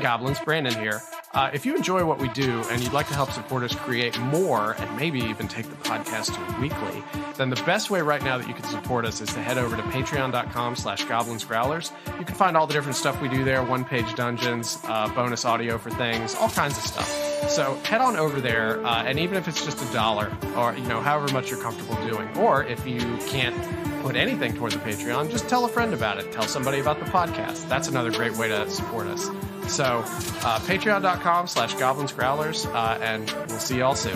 Goblins, Brandon here. If you enjoy what we do and you'd like to help support us create more and maybe even take the podcast to weekly, then the best way right now that you can support us is to head over to patreon.com/goblinsgrowlers. You can find all the different stuff we do there, one-page dungeons, bonus audio for things, all kinds of stuff. So head on over there, and even if it's just $1 or, however much you're comfortable doing, or if you can't put anything toward the Patreon, just tell a friend about it. Tell somebody about the podcast. That's another great way to support us. So patreon.com/goblinsgrowlers, and we'll see y'all soon.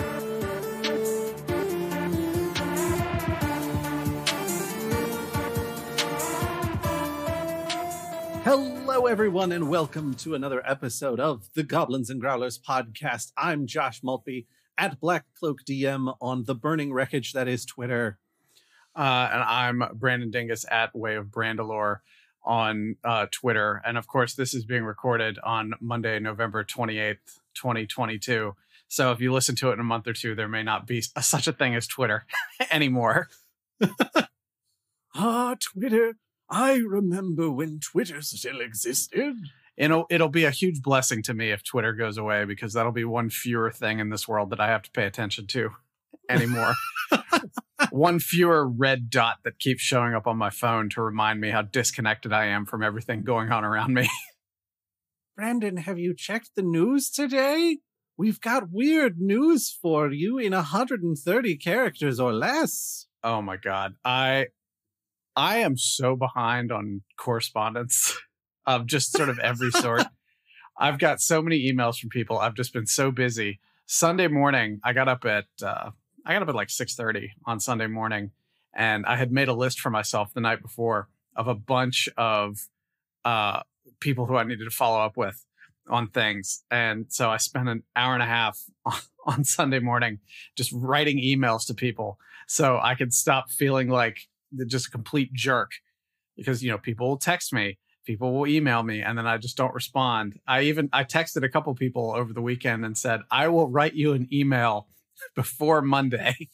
Hello, everyone, and welcome to another episode of the Goblins and Growlers podcast. I'm Josh Maltby at Black Cloak DM on the burning wreckage that is Twitter. And I'm Brandon Dingus at Way of Brandalore on Twitter. And of course, this is being recorded on Monday, November 28th, 2022. So if you listen to it in a month or two, there may not be such a thing as Twitter anymore. Twitter. I remember when Twitter still existed. It'll be a huge blessing to me if Twitter goes away, because that'll be one fewer thing in this world that I have to pay attention to anymore. One fewer red dot that keeps showing up on my phone to remind me how disconnected I am from everything going on around me. Brandon, have you checked the news today? We've got weird news for you in 130 characters or less. Oh my God. I am so behind on correspondence of just sort of every sort. I've got so many emails from people. I've just been so busy. Sunday morning, I got up at like 6:30 on Sunday morning, and I had made a list for myself the night before of a bunch of people who I needed to follow up with on things. And so I spent an hour and a half on Sunday morning just writing emails to people so I could stop feeling like just a complete jerk, because, people will text me, people will email me, and then I just don't respond. I texted a couple people over the weekend and said, I will write you an email before Monday.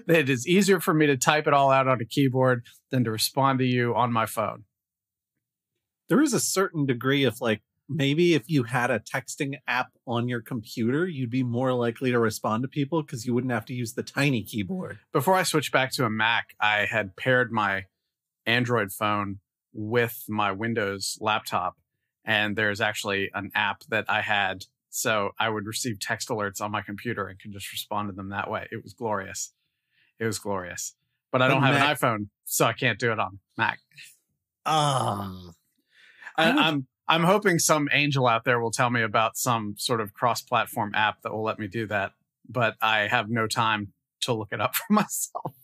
It is easier for me to type it all out on a keyboard than to respond to you on my phone. There is a certain degree of maybe if you had a texting app on your computer, you'd be more likely to respond to people because you wouldn't have to use the tiny keyboard. Before I switched back to a Mac, I had paired my Android phone with my Windows laptop, and there's actually an app that I had, so I would receive text alerts on my computer and could just respond to them that way. It was glorious. But I don't have an iPhone, so I can't do it on Mac. I'm hoping some angel out there will tell me about some sort of cross-platform app that will let me do that, but I have no time to look it up for myself.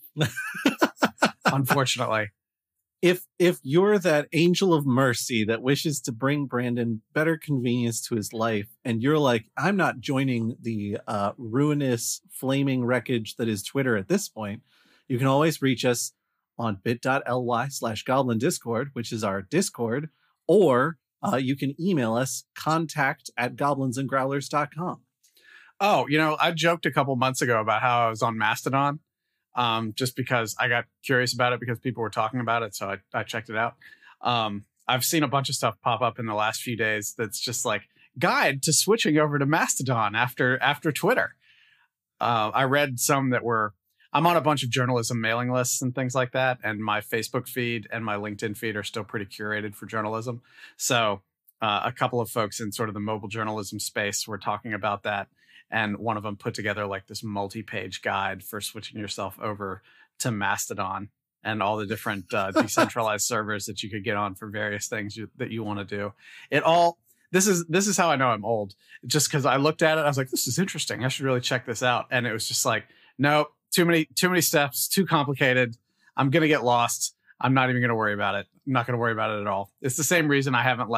Unfortunately. If you're that angel of mercy that wishes to bring Brandon better convenience to his life, and you're like, I'm not joining the ruinous, flaming wreckage that is Twitter at this point, you can always reach us on bit.ly/goblin discord, which is our Discord, or you can email us contact@goblinsandgrowlers.com. Oh, I joked a couple months ago about how I was on Mastodon. Just because I got curious about it because people were talking about it. So I checked it out. I've seen a bunch of stuff pop up in the last few days that's just like guide to switching over to Mastodon after Twitter. I read some that I'm on a bunch of journalism mailing lists and things like that. And my Facebook feed and my LinkedIn feed are still pretty curated for journalism. So a couple of folks in sort of the mobile journalism space were talking about that. And one of them put together like this multi-page guide for switching yourself over to Mastodon and all the different decentralized servers that you could get on for various things that you want to do. This is how I know I'm old. Just because I looked at it, I was like, this is interesting. I should really check this out. And it was just like, nope, too many steps, too complicated. I'm going to get lost. I'm not even going to worry about it. I'm not going to worry about it at all. It's the same reason I haven't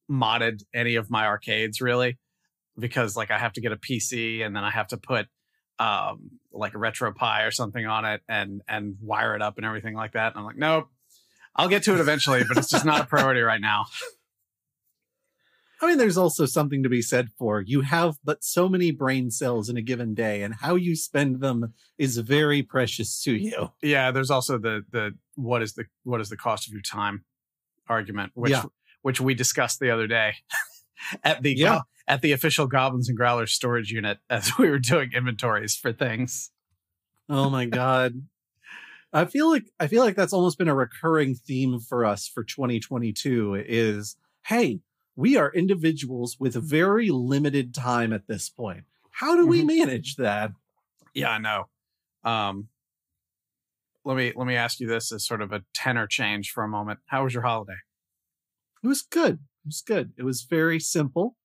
modded any of my arcades really. Because I have to get a PC and then I have to put a RetroPie or something on it and wire it up and everything like that. And I'm like, nope, I'll get to it eventually, but it's just not a priority right now. I mean, there's also something to be said for you have but so many brain cells in a given day, and how you spend them is very precious to you. Yeah, there's also the what is the cost of your time argument, which we discussed the other day at the at the official Goblins and Growlers storage unit as we were doing inventories for things. Oh my God. I feel like that's almost been a recurring theme for us for 2022 is, hey, we are individuals with very limited time at this point. How do we manage that? Yeah, I know. Let me ask you this as sort of a tenor change for a moment. How was your holiday? It was good. It was good. It was very simple,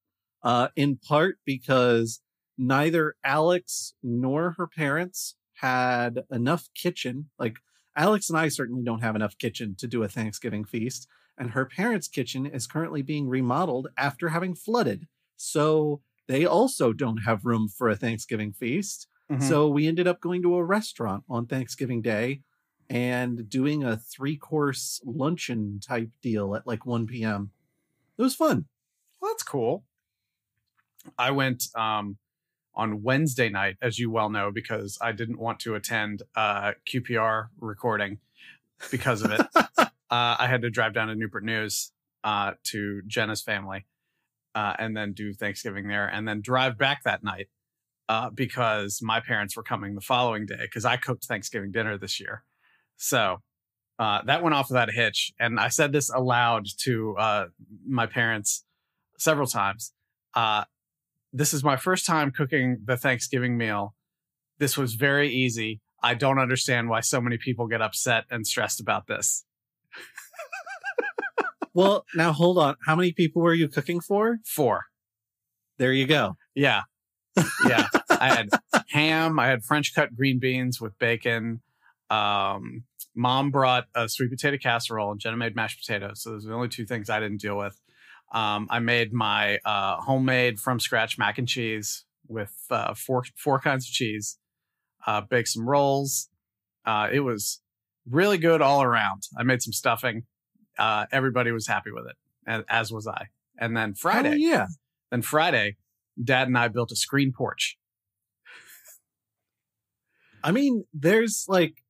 in part because neither Alex nor her parents had enough kitchen. Like, Alex and I certainly don't have enough kitchen to do a Thanksgiving feast, and her parents' kitchen is currently being remodeled after having flooded. So they also don't have room for a Thanksgiving feast. So we ended up going to a restaurant on Thanksgiving Day and doing a 3-course luncheon type deal at like 1 p.m. It was fun. Well, that's cool. I went on Wednesday night, as you well know, because I didn't want to attend QPR recording because of it. I had to drive down to Newport News to Jenna's family and then do Thanksgiving there and then drive back that night because my parents were coming the following day because I cooked Thanksgiving dinner this year. So that went off without a hitch. And I said this aloud to my parents several times. This is my first time cooking the Thanksgiving meal. This was very easy. I don't understand why so many people get upset and stressed about this. Well, now hold on. How many people were you cooking for? 4. There you go. Yeah. Yeah. I had ham. I had French cut green beans with bacon. Mom brought a sweet potato casserole and Jenna made mashed potatoes. So those are the only 2 things I didn't deal with. I made my homemade from scratch mac and cheese with 4 kinds of cheese, baked some rolls. It was really good all around. I made some stuffing. Everybody was happy with it, as was I. And then Friday, Dad and I built a screen porch. I mean, there's like,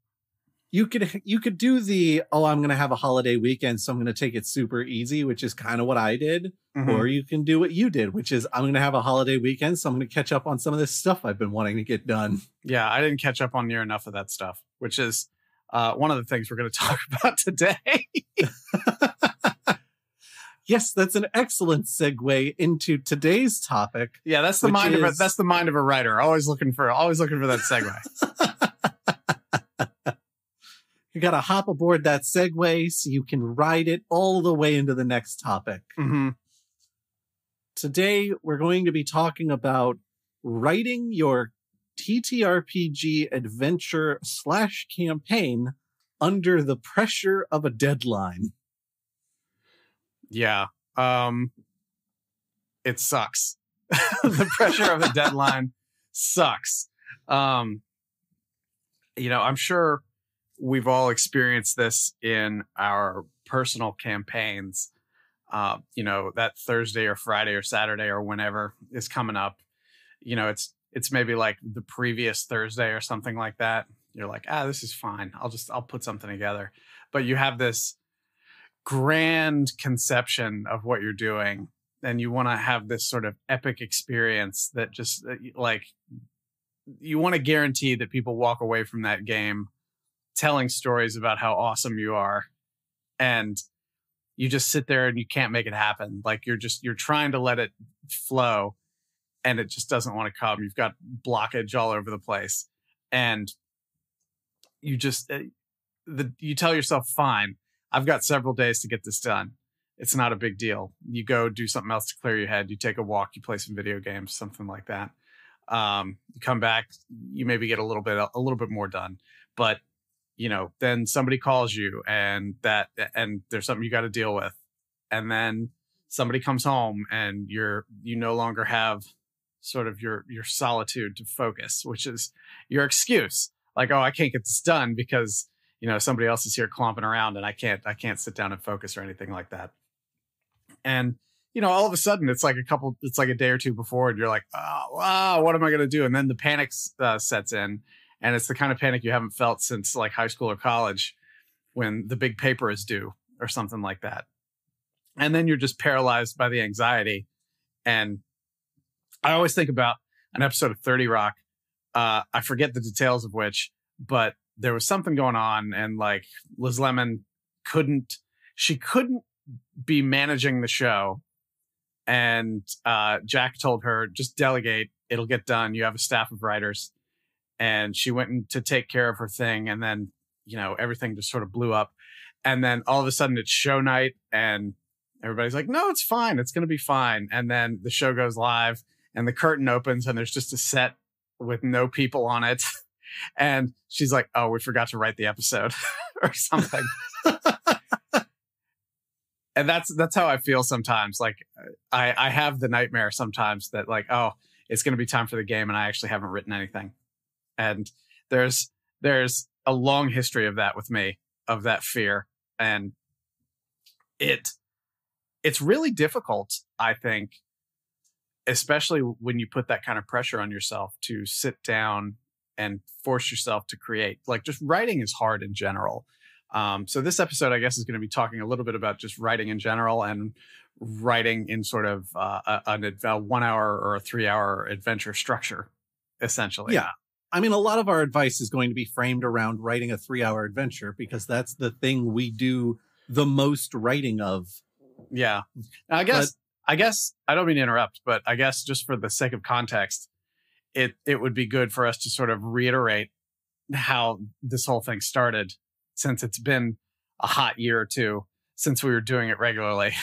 you could do the, I'm going to have a holiday weekend, so I'm going to take it super easy, which is kind of what I did. Or you can do what you did, which is I'm going to have a holiday weekend, so I'm going to catch up on some of this stuff I've been wanting to get done. Yeah, I didn't catch up on near enough of that stuff, which is one of the things we're going to talk about today. Yes, that's an excellent segue into today's topic. Yeah, that's the mind of a writer. Always looking for that segue. You got to hop aboard that segue so you can ride it all the way into the next topic. Today, we're going to be talking about writing your TTRPG adventure / campaign under the pressure of a deadline. Yeah. It sucks. The pressure of a deadline sucks. I'm sure we've all experienced this in our personal campaigns. That Thursday or Friday or Saturday or whenever is coming up. It's maybe like the previous Thursday or something like that. You're like, this is fine. I'll put something together. But you have this grand conception of what you're doing, and you want to have this sort of epic experience that just like you want to guarantee that people walk away from that game telling stories about how awesome you are, and you just sit there and you can't make it happen. Like you're trying to let it flow and it just doesn't want to come. You've got blockage all over the place, and you just you tell yourself, fine, I've got several days to get this done. It's not a big deal. You go do something else to clear your head. You take a walk, you play some video games, something like that. You come back, you maybe get a little bit more done, but then somebody calls you and there's something you got to deal with. And then somebody comes home and you no longer have sort of your solitude to focus, which is your excuse. Like, I can't get this done because, somebody else is here clomping around and I can't sit down and focus or anything like that. And, all of a sudden it's like a day or two before and you're like, wow, what am I going to do? And then the panic sets in. And it's the kind of panic you haven't felt since like high school or college when the big paper is due or something like that. and then you're just paralyzed by the anxiety. And I always think about an episode of 30 Rock. I forget the details of which, but there was something going on, and like Liz Lemon couldn't be managing the show. And Jack told her, just delegate, it'll get done. You have a staff of writers. And she went in to take care of her thing. And then, everything just sort of blew up. And then all of a sudden it's show night and everybody's like, no, it's fine. It's going to be fine. And then the show goes live and the curtain opens and there's just a set with no people on it. And she's like, oh, we forgot to write the episode or something. And that's how I feel sometimes. Like I have the nightmare sometimes that like, oh, it's going to be time for the game and I actually haven't written anything. And there's a long history of that with me, of that fear. And it's really difficult, I think, especially when you put that kind of pressure on yourself to sit down and force yourself to create. Like just writing is hard in general. So this episode, I guess, is going to be talking a little bit about just writing in general and writing in sort of a 1 hour or a 3 hour adventure structure, essentially. Yeah. I mean, a lot of our advice is going to be framed around writing a 3 hour adventure because that's the thing we do the most writing of. Yeah. Now, I guess I don't mean to interrupt, but I guess just for the sake of context, it would be good for us to sort of reiterate how this whole thing started, since it's been a hot year or two since we were doing it regularly.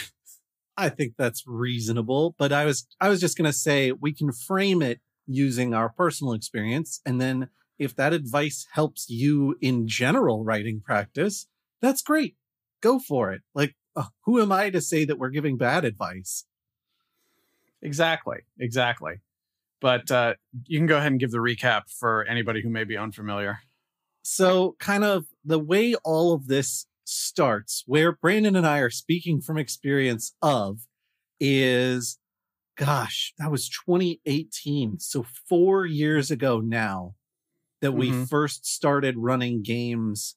I think that's reasonable, but I was just going to say we can frame it using our personal experience. And then if that advice helps you in general writing practice, that's great. Go for it. Like, who am I to say that we're giving bad advice? Exactly. But you can go ahead and give the recap for anybody who may be unfamiliar. So kind of the way all of this starts, where Brandon and I are speaking from experience of, is, gosh, that was 2018. So 4 years ago now that we first started running games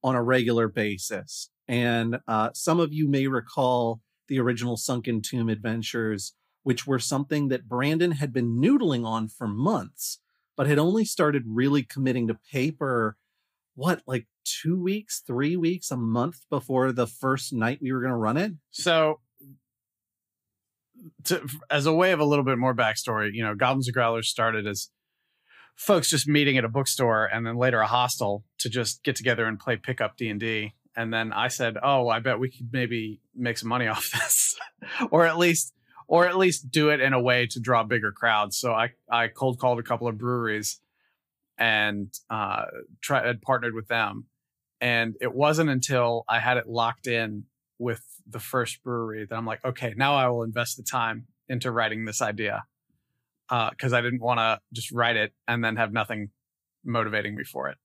on a regular basis. And some of you may recall the original Sunken Tomb adventures, which were something that Brandon had been noodling on for months, but had only started really committing to paper, like 2 weeks, 3 weeks, a month before the first night we were going to run it? So as a way of a little bit more backstory, Goblins and Growlers started as folks just meeting at a bookstore and then later a hostel to just get together and play pickup D&D. And then I said, oh, I bet we could maybe make some money off this or at least do it in a way to draw bigger crowds. So I cold called a couple of breweries and partnered with them. And it wasn't until I had it locked in with the first brewery that I'm like, okay, now I will invest the time into writing this idea. Because I didn't want to just write it and then have nothing motivating me for it.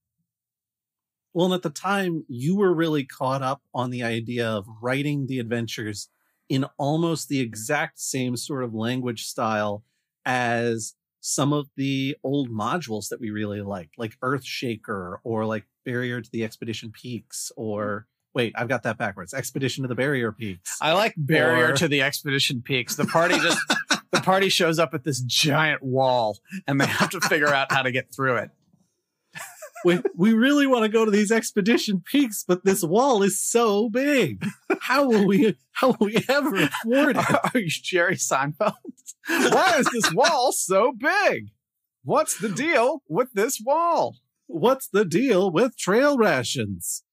Well, and at the time, you were really caught up on the idea of writing the adventures in almost the exact same sort of language style as some of the old modules that we really liked, like Earthshaker or like Barrier to the Expedition Peaks, or wait, I've got that backwards. Expedition to the Barrier Peaks. I like Barrier to the Expedition Peaks. The party shows up at this giant wall and they have to figure out how to get through it. We really want to go to these expedition peaks, but this wall is so big. How will we ever afford it? Are you Jerry Seinfeld? Why is this wall so big? What's the deal with this wall? What's the deal with trail rations?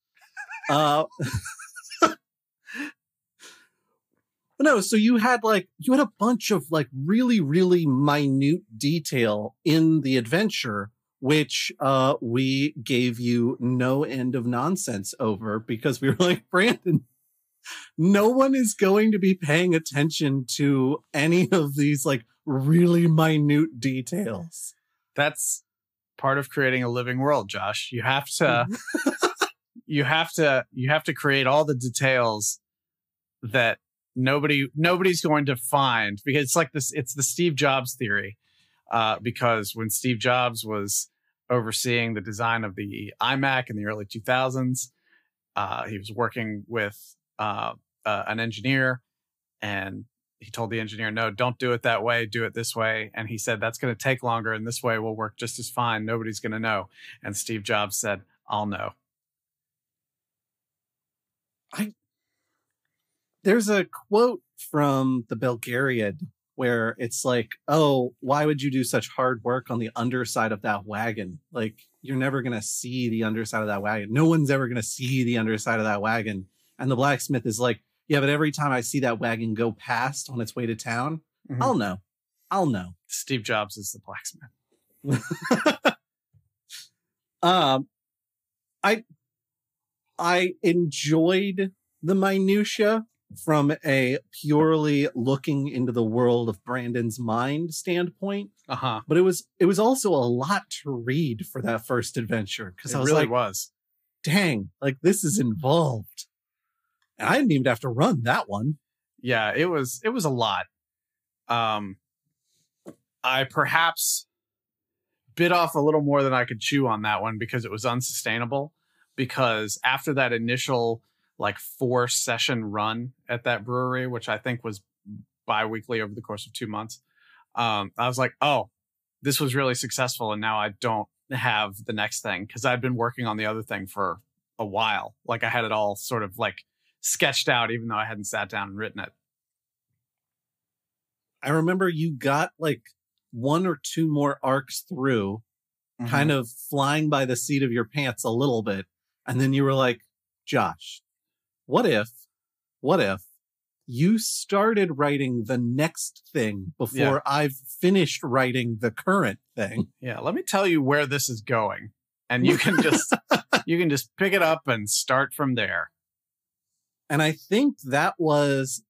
No, so you had a bunch of like really, really minute detail in the adventure, which we gave you no end of nonsense over because we were like, Brandon, no one is going to be paying attention to any of these like really minute details. That's part of creating a living world, Josh. You have to you have to create all the details that nobody's going to find, because it's like this. It's the Steve Jobs theory. Because when Steve Jobs was overseeing the design of the iMac in the early 2000s, he was working with an engineer And he told the engineer, no, don't do it that way. Do it this way. And he said, that's going to take longer. And this way will work just as fine. Nobody's going to know. And Steve Jobs said, I'll know. There's a quote from the Belgariad where it's like, oh, why would you do such hard work on the underside of that wagon? Like, you're never going to see the underside of that wagon. No one's ever going to see the underside of that wagon. And the blacksmith is like, yeah, but every time I see that wagon go past on its way to town, I'll know. I'll know. Steve Jobs is the blacksmith. I enjoyed the minutia from a purely looking into the world of Brandon's mind standpoint. But it was also a lot to read for that first adventure, because I was really like, was. Dang, like this is involved. And I didn't even have to run that one. Yeah, it was a lot. I perhaps bit off a little more than I could chew on that one because it was unsustainable. Because after that initial 4-session run at that brewery, which I think was bi-weekly over the course of 2 months, I was like, oh, this was really successful. And now I don't have the next thing, because I'd been working on the other thing for a while. Like, I had it all sort of sketched out, even though I hadn't sat down and written it. I remember you got 1 or 2 more arcs through, kind of flying by the seat of your pants a little bit. And then you were like, Josh, what if you started writing the next thing before I've finished writing the current thing? Yeah, let me tell you where this is going. And you can just pick it up and start from there. And I think that was,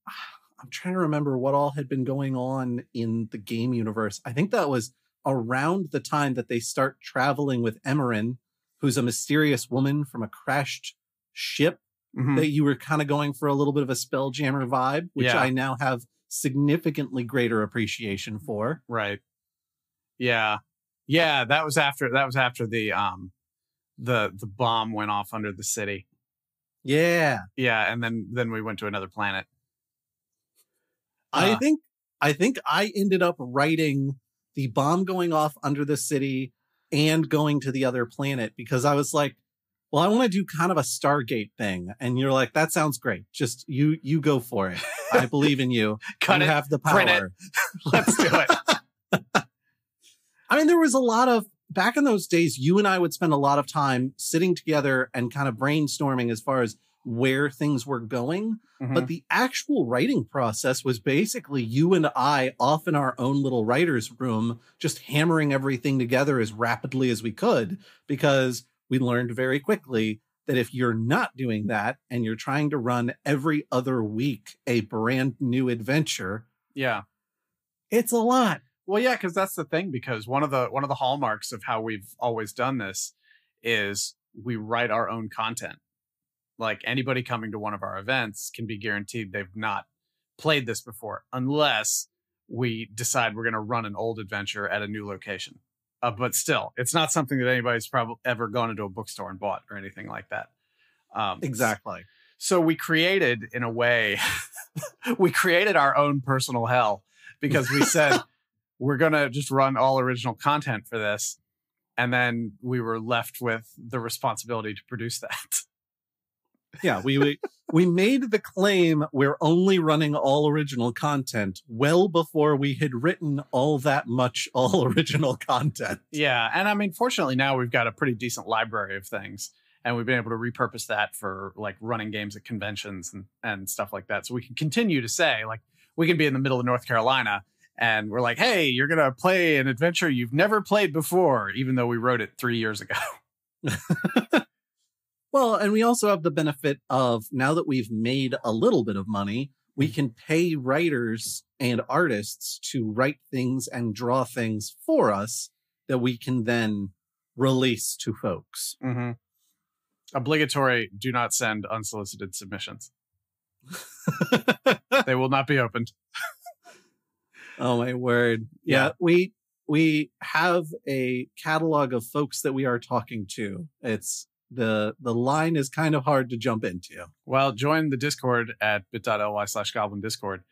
I'm trying to remember what all had been going on in the game universe. I think that was around the time that they start traveling with Emerin, who's a mysterious woman from a crashed ship, that you were kind of going for a little bit of a Spelljammer vibe, which I now have significantly greater appreciation for. Right. Yeah. Yeah, that was after the bomb went off under the city. Yeah. Yeah, and then we went to another planet. I think I ended up writing the bomb going off under the city and going to the other planet, because I was like, well, I want to do kind of a Stargate thing. And you're like, that sounds great. Just you go for it. I believe in you. You have the power. Let's do it. I mean, there was a lot of, back in those days, you and I would spend a lot of time sitting together and kind of brainstorming as far as where things were going. But the actual writing process was basically you and I off in our own little writer's room, just hammering everything together as rapidly as we could, because we learned very quickly that if you're not doing that and you're trying to run every other week a brand new adventure, it's a lot. Well, yeah, because that's the thing, because one of the hallmarks of how we've always done this is we write our own content. Like, anybody coming to one of our events can be guaranteed they've not played this before, unless we decide we're going to run an old adventure at a new location. But still, it's not something that anybody's probably ever gone into a bookstore and bought or anything like that. Exactly. So we created, in a way, we created our own personal hell, because we said, we're going to just run all original content for this. And then we were left with the responsibility to produce that. Yeah, we made the claim we're only running all original content well before we had written all that much all original content. Yeah, and I mean, fortunately now we've got a pretty decent library of things, and we've been able to repurpose that for running games at conventions and stuff like that. So we can continue to say, we can be in the middle of North Carolina and we're like, hey, you're going to play an adventure you've never played before, even though we wrote it 3 years ago. Well, and we also have the benefit of, now that we've made a little bit of money, we can pay writers and artists to write things and draw things for us that we can then release to folks. Obligatory, do not send unsolicited submissions. They will not be opened. Oh, my word. Yeah, we have a catalog of folks that we are talking to. It's the line is kind of hard to jump into. Well, join the Discord at bit.ly/Goblin Discord,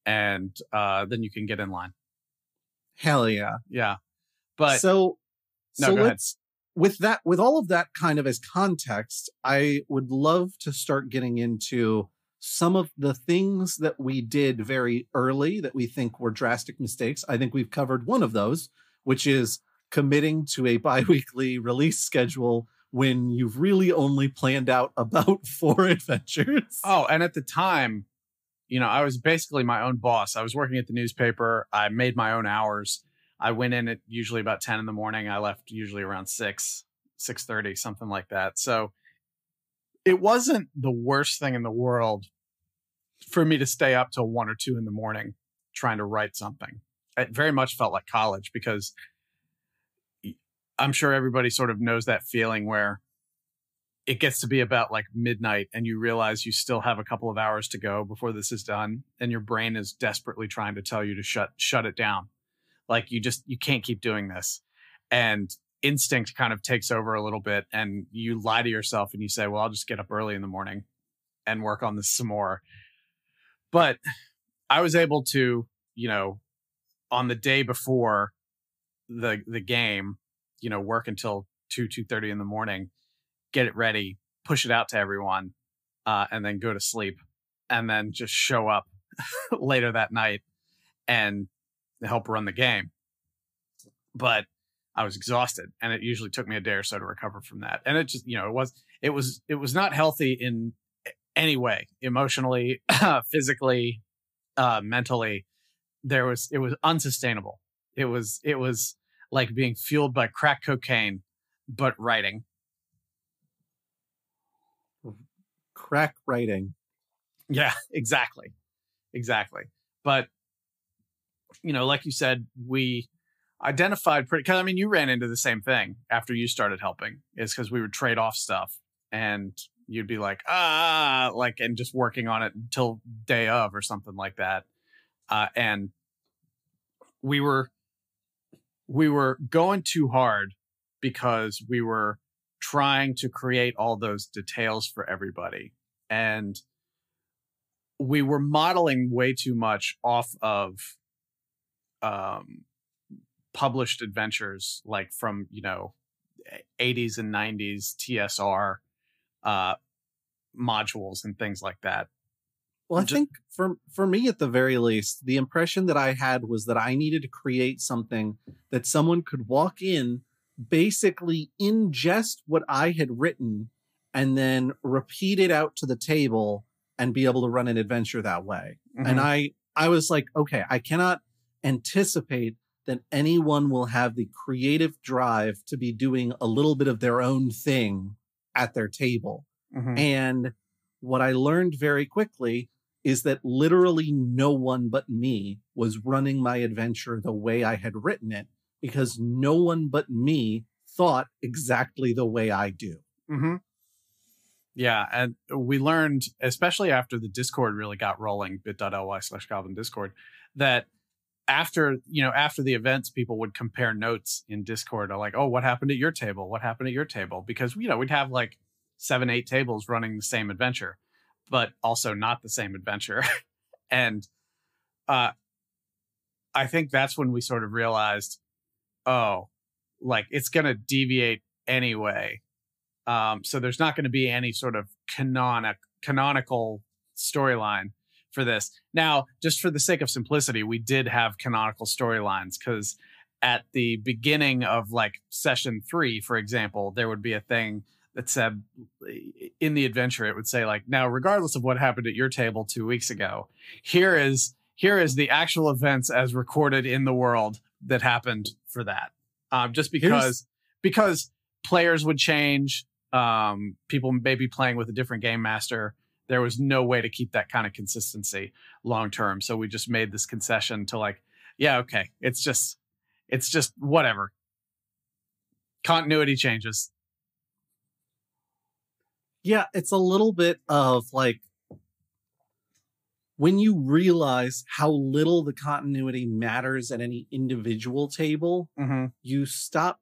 and then you can get in line. Hell yeah. Yeah. But so no, go ahead. With all of that kind of as context, I would love to start getting into some of the things that we did very early that we think were drastic mistakes. I think we've covered one of those, which is committing to a bi-weekly release schedule when you've really only planned out about 4 adventures. Oh, and at the time, I was basically my own boss. I was working at the newspaper. I made my own hours. I went in at usually about 10 in the morning. I left usually around 6:30, something like that. So it wasn't the worst thing in the world for me to stay up till 1 or 2 in the morning trying to write something. It very much felt like college, because I'm sure everybody sort of knows that feeling where it gets to be about like midnight and you realize you still have a couple of hours to go before this is done, and your brain is desperately trying to tell you to shut it down. Like you can't keep doing this. And instinct kind of takes over a little bit, and you lie to yourself and you say, well, I'll just get up early in the morning and work on this some more. But I was able to, on the day before the game, work until 2:30 in the morning, get it ready, push it out to everyone, and then go to sleep, and then just show up later that night and help run the game. But I was exhausted, and it usually took me a day or so to recover from that. And it just, it was not healthy in any way, emotionally, physically, mentally. It was unsustainable. It was like being fueled by crack cocaine, but writing. Crack writing. Yeah, exactly. But, like you said, we identified because you ran into the same thing after you started helping, is because we would trade off stuff, and you'd be like, and just working on it until day of or something like that. And we were going too hard because we were trying to create all those details for everybody. And we were modeling way too much off of published adventures, like from 80s and 90s TSR modules and things like that. Well, I think for me, at the very least, the impression that I had was that I needed to create something that someone could walk in, basically ingest what I had written, and then repeat it out to the table and be able to run an adventure that way. Mm-hmm. And I was like, okay, I cannot anticipate that anyone will have the creative drive to be doing a little bit of their own thing at their table. Mm-hmm. And what I learned very quickly is that literally no one but me was running my adventure the way I had written it, because no one but me thought exactly the way I do. Mm-hmm. Yeah. And we learned, especially after the Discord really got rolling, bit.ly/Goblin Discord, that after the events, people would compare notes in Discord. Like, oh, what happened at your table? What happened at your table? Because, we'd have like 7-8 tables running the same adventure, but also not the same adventure. And I think that's when we sort of realized, it's going to deviate anyway. So there's not going to be any sort of canonical storyline for this. Now, just for the sake of simplicity, we did have canonical storylines, because at the beginning of like session 3, for example, there would be a thing that said in the adventure, it would say like, now, regardless of what happened at your table 2 weeks ago, here is the actual events as recorded in the world that happened for that. Just because players would change, people may be playing with a different game master. There was no way to keep that kind of consistency long term. So we just made this concession to like, yeah, okay, it's just whatever. Continuity changes. Yeah, it's a little bit of like, when you realize how little the continuity matters at any individual table, mm-hmm. you stop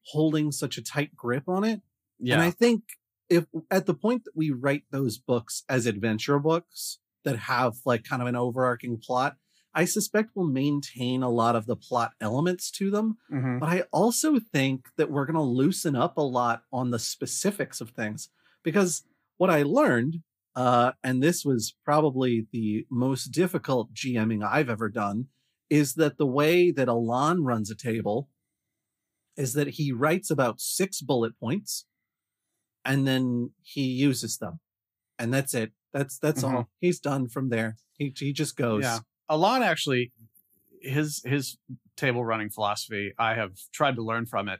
holding such a tight grip on it. Yeah. And I think if at the point that we write those books as adventure books, that have like kind of an overarching plot, I suspect will maintain a lot of the plot elements to them. Mm-hmm. But I also think that we're going to loosen up a lot on the specifics of things, because what I learned, and this was probably the most difficult GMing I've ever done, is that the way that Alon runs a table is that he writes about 6 bullet points and then he uses them. And that's it. That's all. He's done from there. He just goes. Yeah. Alon actually, his table running philosophy, I have tried to learn from it,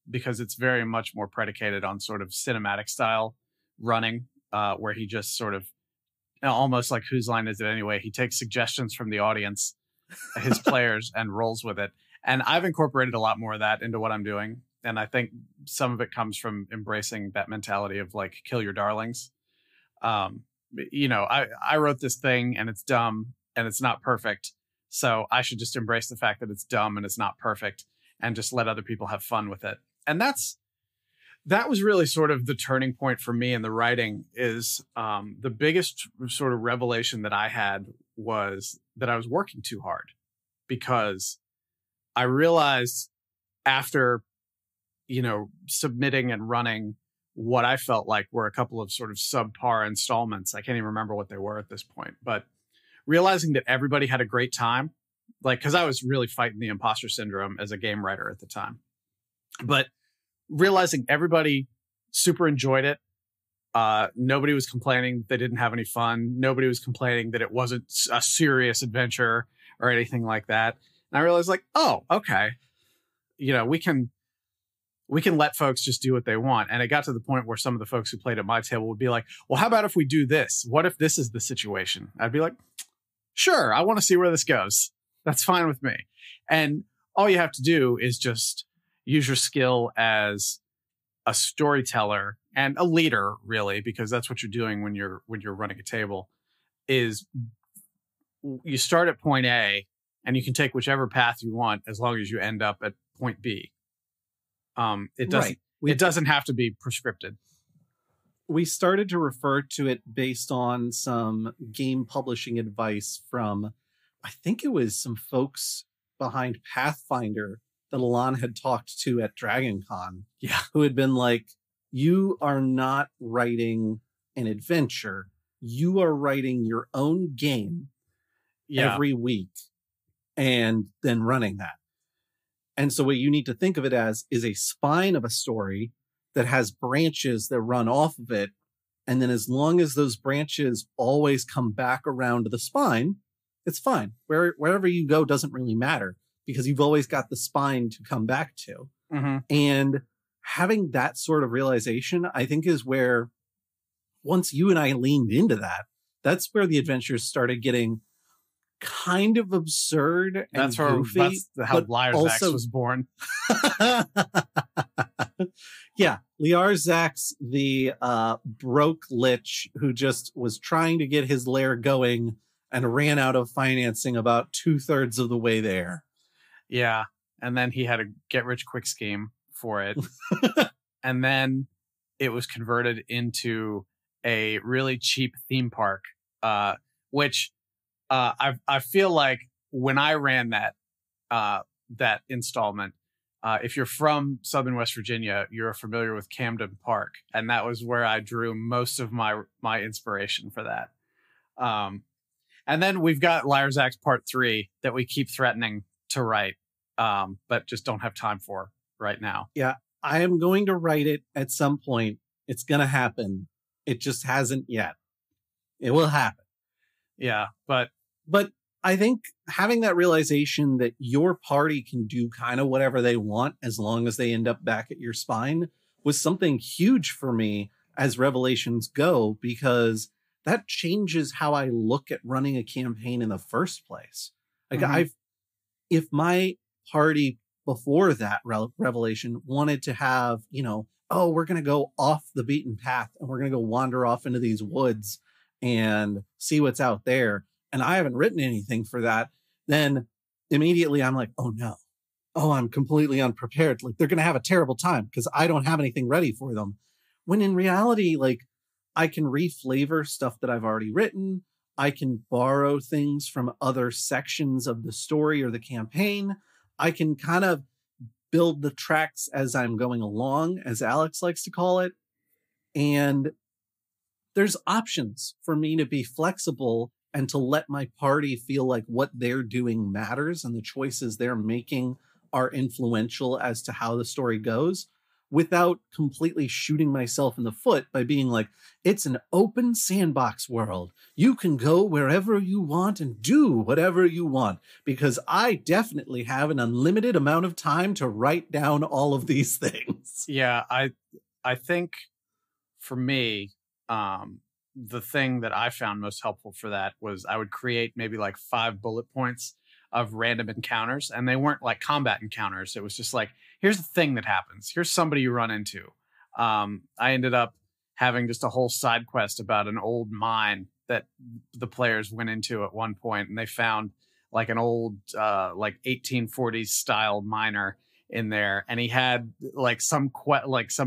because it's very much more predicated on sort of cinematic style running, where he just sort of, almost like whose line is it anyway? He takes suggestions from the audience, his players, and rolls with it. And I've incorporated a lot more of that into what I'm doing. And I think some of it comes from embracing that mentality of like, kill your darlings. I wrote this thing and it's dumb and it's not perfect. So I should just embrace the fact that it's dumb and it's not perfect and just let other people have fun with it. And that was really sort of the turning point for me in the writing. Is the biggest sort of revelation that I had was that I was working too hard, because I realized after, submitting and running what I felt like were a couple of sort of subpar installments. I can't even remember what they were at this point, but realizing that everybody had a great time, like, cause I was really fighting the imposter syndrome as a game writer at the time, but realizing everybody super enjoyed it. Nobody was complaining that they didn't have any fun. Nobody was complaining that it wasn't a serious adventure or anything like that. And I realized, like, oh, okay, we can let folks just do what they want. And it got to the point where some of the folks who played at my table would be like, well, how about if we do this? What if this is the situation? I'd be like, sure, I want to see where this goes. That's fine with me. And all you have to do is just use your skill as a storyteller and a leader, really, because that's what you're doing when you're running a table. Is you start at point A and you can take whichever path you want as long as you end up at point B. It doesn't have to be prescripted. We started to refer to it based on some game publishing advice from, I think it was some folks behind Pathfinder that Alon had talked to at DragonCon. Yeah. Who had been like, you are not writing an adventure. You are writing your own game every week and then running that. And so what you need to think of it as is a spine of a story that has branches that run off of it. And then as long as those branches always come back around to the spine, it's fine. Wherever you go doesn't really matter, because you've always got the spine to come back to. Mm-hmm. And having that sort of realization, I think, is where, once you and I leaned into that, that's where the adventures started getting kind of absurd and goofy. That's how Liar's Axe was born. Yeah, Liarzax, the broke lich who just was trying to get his lair going and ran out of financing about 2/3 of the way there. Yeah, and then he had a get-rich-quick scheme for it. And then it was converted into a really cheap theme park, which I feel like when I ran that installment, if you're from Southern West Virginia, you're familiar with Camden Park, and that was where I drew most of my inspiration for that. And then we've got Liar's Axe Part 3 that we keep threatening to write, but just don't have time for right now. Yeah, I am going to write it at some point. It's going to happen. It just hasn't yet. It will happen. Yeah, but I think having that realization that your party can do kind of whatever they want as long as they end up back at your spine was something huge for me as Revelations go, because that changes how I look at running a campaign in the first place. Like, if my party before that Revelation wanted to have, oh, we're going to go off the beaten path and we're going to go wander off into these woods and see what's out there, and I haven't written anything for that, then immediately I'm like, oh no. Oh, I'm completely unprepared. Like, they're going to have a terrible time because I don't have anything ready for them. When in reality, like, I can reflavor stuff that I've already written. I can borrow things from other sections of the story or the campaign. I can kind of build the tracks as I'm going along, as Alex likes to call it. And there's options for me to be flexible and to let my party feel like what they're doing matters and the choices they're making are influential as to how the story goes, without completely shooting myself in the foot by being like, it's an open sandbox world. You can go wherever you want and do whatever you want, because I definitely have an unlimited amount of time to write down all of these things. Yeah, I think for me, the thing that I found most helpful for that was I would create maybe like 5 bullet points of random encounters, and they weren't like combat encounters. It was just like, here's the thing that happens. Here's somebody you run into. I ended up having just a whole side quest about an old mine that the players went into at one point, and they found like an old like 1840s style miner in there, and he had like some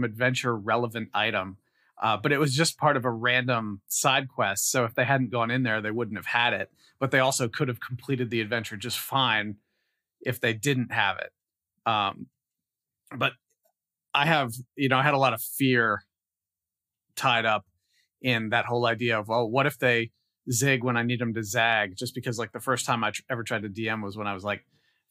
adventure relevant item. But it was just part of a random side quest. So if they hadn't gone in there, they wouldn't have had it. But they also could have completed the adventure just fine if they didn't have it. But I had a lot of fear tied up in that whole idea of, oh, what if they zig when I need them to zag? Just because like the first time I ever tried to DM was when I was like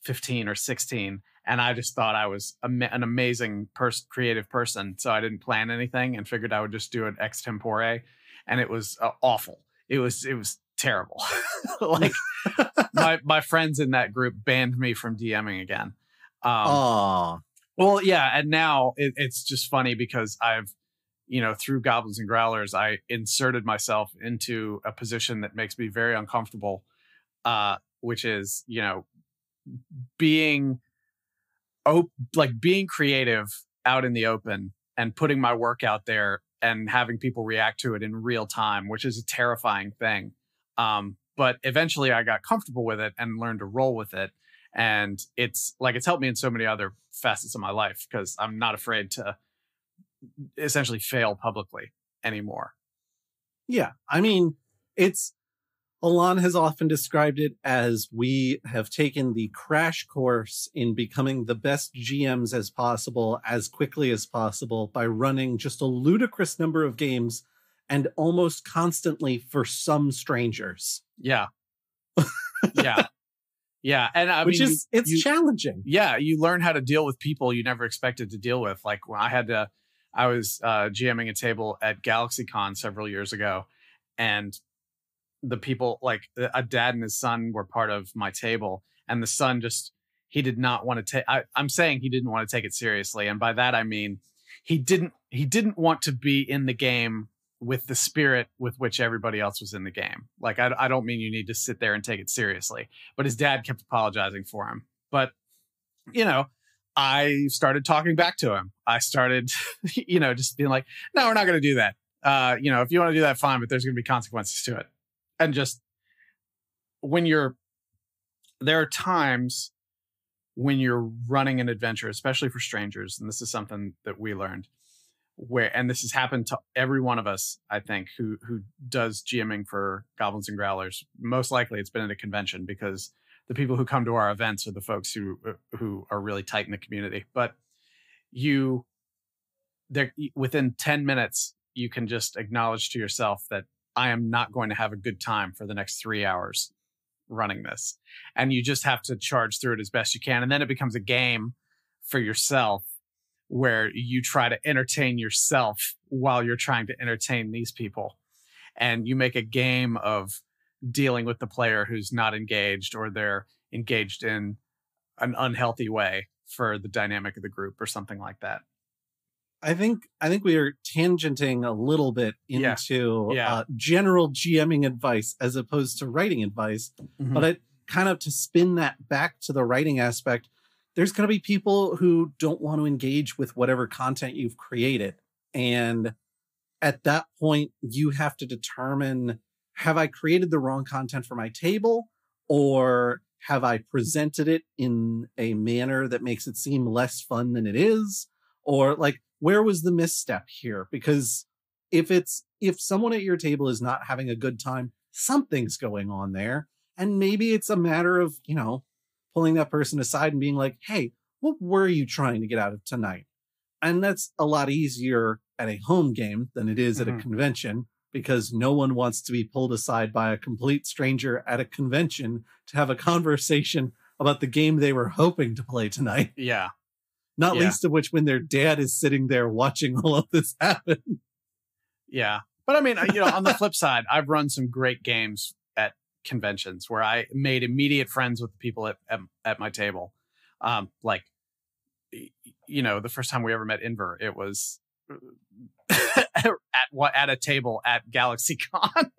15 or 16. And I just thought I was an amazing creative person. So I didn't plan anything and figured I would just do it extempore. And it was awful. It was terrible. Like my friends in that group banned me from DMing again. Well, yeah. And now it's just funny because I've, through Goblins and Growlers, I inserted myself into a position that makes me very uncomfortable, which is, being creative out in the open and putting my work out there and having people react to it in real time, which is a terrifying thing. But eventually I got comfortable with it and learned to roll with it. And it's helped me in so many other facets of my life because I'm not afraid to essentially fail publicly anymore. Yeah. I mean, Alon has often described it as we have taken the crash course in becoming the best GMs as possible, as quickly as possible, by running just a ludicrous number of games and almost constantly for some strangers. Yeah. Yeah. Yeah. And it's challenging. Yeah. You learn how to deal with people you never expected to deal with. Like when I was GMing a table at GalaxyCon several years ago, and the people, like a dad and his son, were part of my table, and the son he did not want to take, I'm saying he didn't want to take it seriously. And by that, I mean, he didn't want to be in the game with the spirit with which everybody else was in the game. Like, I don't mean you need to sit there and take it seriously, but his dad kept apologizing for him. But, I started talking back to him. I started, just being like, no, we're not going to do that. If you want to do that, fine, but there's going to be consequences to it. And just there are times when you're running an adventure, especially for strangers, and this is something that we learned, and this has happened to every one of us, I think, who does GMing for Goblins and Growlers. Most likely it's been at a convention, because the people who come to our events are the folks who are really tight in the community. But within 10 minutes, you can just acknowledge to yourself that I am not going to have a good time for the next 3 hours running this. And you just have to charge through it as best you can. And then it becomes a game for yourself where you try to entertain yourself while you're trying to entertain these people. And you make a game of dealing with the player who's not engaged, or they're engaged in an unhealthy way for the dynamic of the group or something like that. I think we are tangenting a little bit into general GMing advice as opposed to writing advice. Mm-hmm. But to spin that back to the writing aspect, there's going to be people who don't want to engage with whatever content you've created. And at that point, you have to determine, have I created the wrong content for my table, or have I presented it in a manner that makes it seem less fun than it is? Or where was the misstep here? Because if someone at your table is not having a good time, something's going on there. And maybe it's a matter of, pulling that person aside and being like, hey, what were you trying to get out of tonight? And that's a lot easier at a home game than it is at a convention, because no one wants to be pulled aside by a complete stranger at a convention to have a conversation about the game they were hoping to play tonight. Yeah. Not least of which when their dad is sitting there watching all of this happen. Yeah. But I mean, on the flip side, I've run some great games at conventions where I made immediate friends with the people at my table. The first time we ever met Inver, it was at a table at GalaxyCon.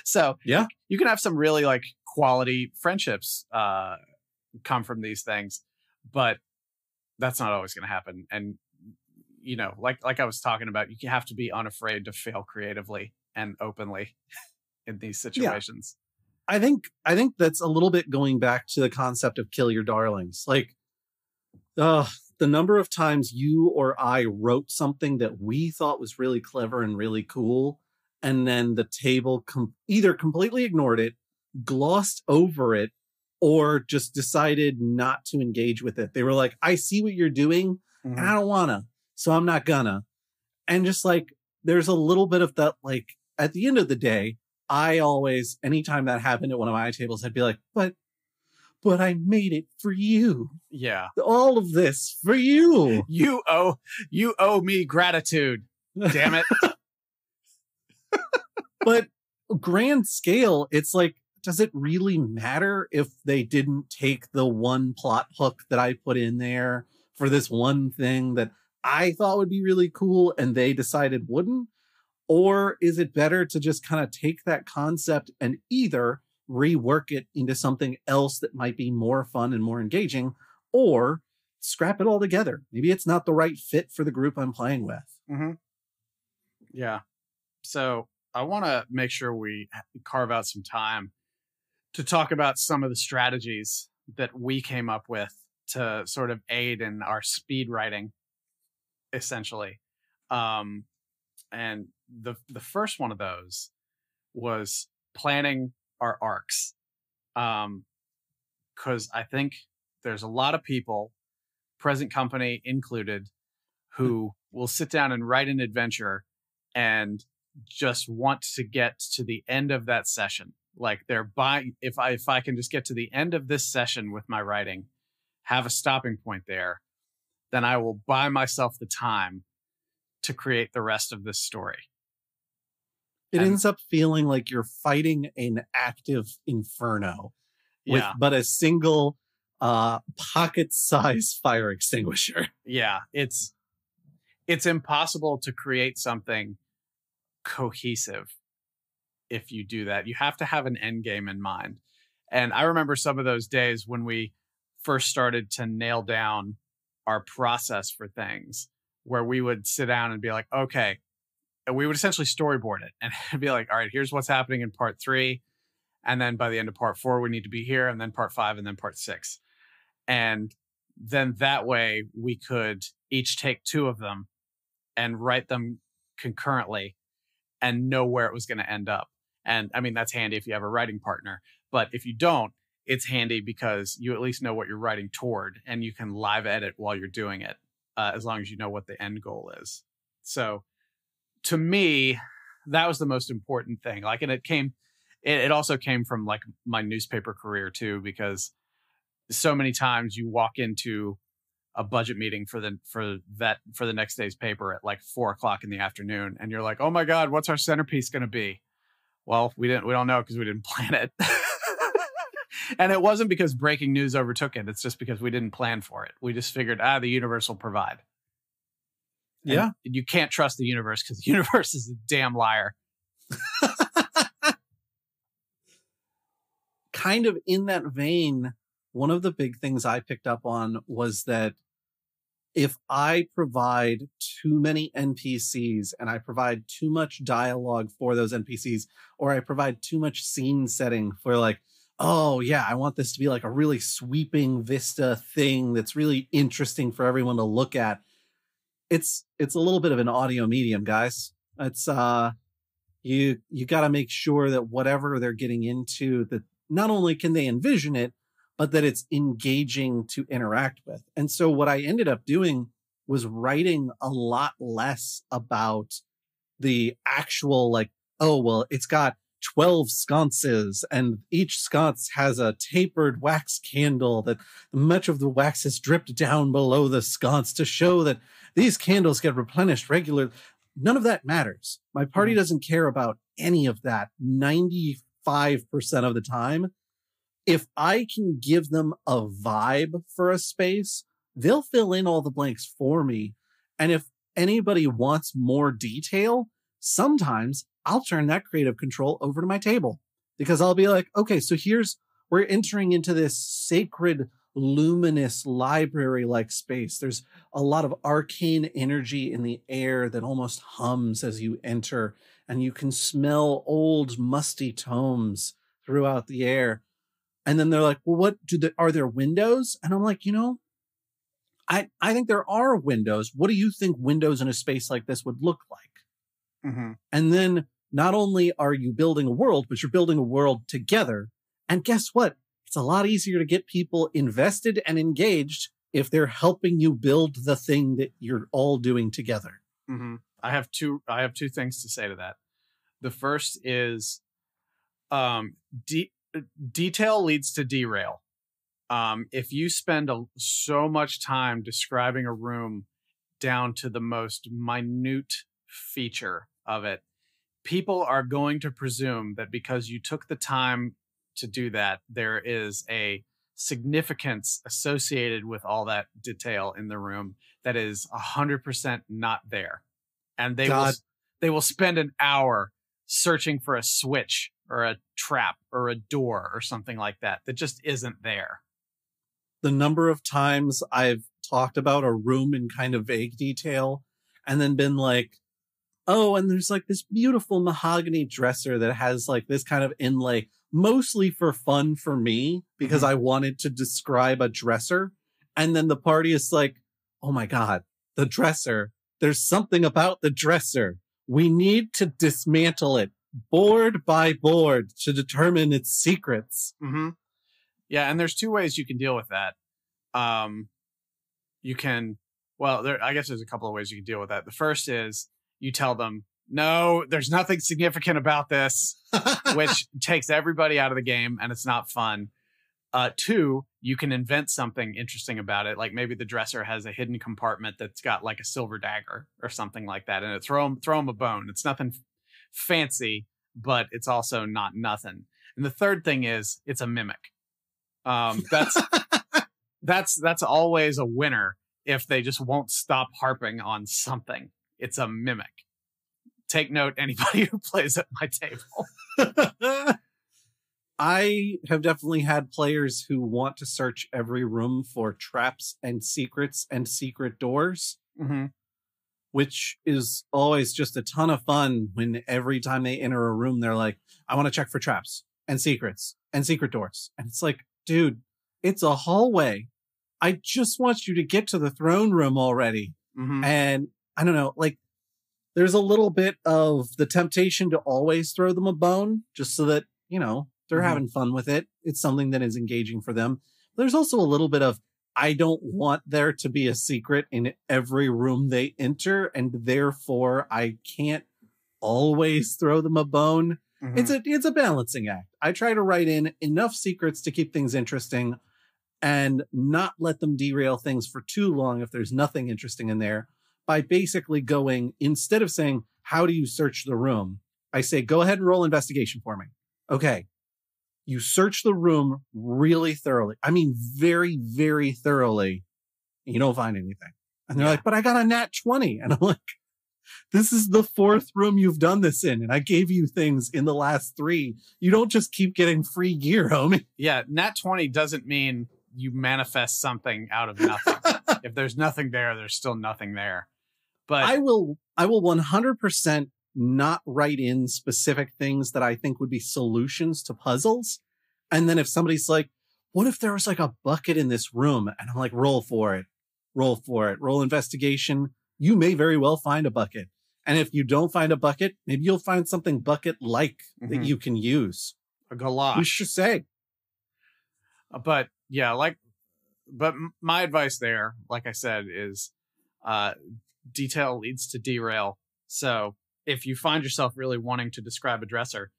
So yeah, you can have some really like quality friendships come from these things, but that's not always going to happen. And like I was talking about, you have to be unafraid to fail creatively and openly in these situations. I think that's a little bit going back to the concept of kill your darlings. Like, the number of times you or I wrote something that we thought was really clever and really cool, and then the table either completely ignored it, glossed over it, or just decided not to engage with it. They were like, I see what you're doing, and I don't wanna, so I'm not gonna. And just like, there's a little bit of that, like, at the end of the day, I always, anytime that happened at one of my tables, I'd be like, but I made it for you. Yeah. All of this for you. You owe me gratitude. Damn it. But grand scale, it's like, does it really matter if they didn't take the one plot hook that I put in there for this one thing that I thought would be really cool and they decided wouldn't? Or is it better to just kind of take that concept and either rework it into something else that might be more fun and more engaging, or scrap it all together? Maybe it's not the right fit for the group I'm playing with. Mm-hmm. Yeah. So I want to make sure we carve out some time to talk about some of the strategies that we came up with to sort of aid in our speed writing, essentially. And the first one of those was planning our arcs. Because I think there's a lot of people, present company included, who will sit down and write an adventure and just want to get to the end of that session. Like if I can just get to the end of this session with my writing, have a stopping point there, then I will buy myself the time to create the rest of this story. It ends up feeling like you're fighting an active inferno with but a single pocket-sized fire extinguisher. Yeah, it's impossible to create something cohesive if you do that. You have to have an end game in mind. And I remember some of those days when we first started to nail down our process for things, where we would sit down and be like, okay, and we would essentially storyboard it and be like, all right, here's what's happening in part 3. And then by the end of part 4, we need to be here, and then part 5, and then part 6. And then that way we could each take 2 of them and write them concurrently and know where it was going to end up. And I mean, that's handy if you have a writing partner, but if you don't, it's handy because you at least know what you're writing toward and you can live edit while you're doing it, as long as you know what the end goal is. So to me, that was the most important thing. Like, and it also came from like my newspaper career too, because so many times you walk into a budget meeting for the next day's paper at like 4:00 in the afternoon, and you're like, oh my God, what's our centerpiece going to be? Well, we don't know because we didn't plan it. And it wasn't because breaking news overtook it. It's just because we didn't plan for it. We just figured, the universe will provide. Yeah. And you can't trust the universe because the universe is a damn liar. Kind of in that vein, one of the big things I picked up on was that if I provide too many NPCs and I provide too much dialogue for those NPCs, or I provide too much scene setting for like, oh yeah, I want this to be like a really sweeping vista thing that's really interesting for everyone to look at. It's a little bit of an audio medium, guys. It's you got to make sure that whatever they're getting into, that not only can they envision it, but that it's engaging to interact with. And so what I ended up doing was writing a lot less about the actual, like, oh, well, it's got 12 sconces and each sconce has a tapered wax candle that much of the wax has dripped down below the sconce to show that these candles get replenished regularly. None of that matters. My party doesn't care about any of that 95% of the time. If I can give them a vibe for a space, they'll fill in all the blanks for me. And if anybody wants more detail, sometimes I'll turn that creative control over to my table, because I'll be like, okay, so we're entering into this sacred, luminous library-like space. There's a lot of arcane energy in the air that almost hums as you enter, and you can smell old, musty tomes throughout the air. And then they're like, well, are there windows? And I'm like, I think there are windows. What do you think windows in a space like this would look like? Mm-hmm. And then not only are you building a world, but you're building a world together. And guess what? It's a lot easier to get people invested and engaged if they're helping you build the thing that you're all doing together. Mm-hmm. I have two things to say to that. The first is, detail leads to derail. If you spend so much time describing a room down to the most minute feature of it, people are going to presume that because you took the time to do that, there is a significance associated with all that detail in the room that is 100% not there. And they will spend an hour searching for a switch or a trap or a door or something like that just isn't there. The number of times I've talked about a room in kind of vague detail and then been like, oh, and there's like this beautiful mahogany dresser that has like this kind of inlay, mostly for fun for me, because I wanted to describe a dresser. And then the party is like, oh my God, the dresser. There's something about the dresser. We need to dismantle it board by board to determine its secrets. Mm-hmm. Yeah, and there's two ways you can deal with that. I guess there's a couple of ways you can deal with that. The first is you tell them, no, there's nothing significant about this, which takes everybody out of the game and it's not fun. Two, you can invent something interesting about it. Like maybe the dresser has a hidden compartment that's got like a silver dagger or something like that. And throw them a bone. It's nothing fancy, but it's also not nothing. And the third thing is it's a mimic. That's always a winner if they just won't stop harping on something. It's a mimic. Take note, anybody who plays at my table. I have definitely had players who want to search every room for traps and secrets and secret doors, which is always just a ton of fun when every time they enter a room, they're like, I want to check for traps and secrets and secret doors. And it's like, dude, it's a hallway. I just want you to get to the throne room already. And I don't know, like, there's a little bit of the temptation to always throw them a bone just so that, they're having fun with it. It's something that is engaging for them. There's also a little bit of, I don't want there to be a secret in every room they enter, and therefore I can't always throw them a bone. It's a balancing act. I try to write in enough secrets to keep things interesting and not let them derail things for too long if there's nothing interesting in there, by basically going, instead of saying, how do you search the room? I say, go ahead and roll investigation for me. Okay. You search the room really thoroughly. I mean, very, very thoroughly. And you don't find anything. And they're like, but I got a nat 20. And I'm like, this is the fourth room you've done this in. And I gave you things in the last 3. You don't just keep getting free gear, homie. Yeah. Nat 20 doesn't mean you manifest something out of nothing. If there's nothing there, there's still nothing there. But I will 100% not write in specific things that I think would be solutions to puzzles. And then if somebody's like, what if there was like a bucket in this room? And I'm like, roll for it. Roll investigation. You may very well find a bucket. And if you don't find a bucket, maybe you'll find something bucket-like that you can use. A galosh. Who's to say? But yeah, my advice there, like I said, is detail leads to derail. So if you find yourself really wanting to describe a dresser,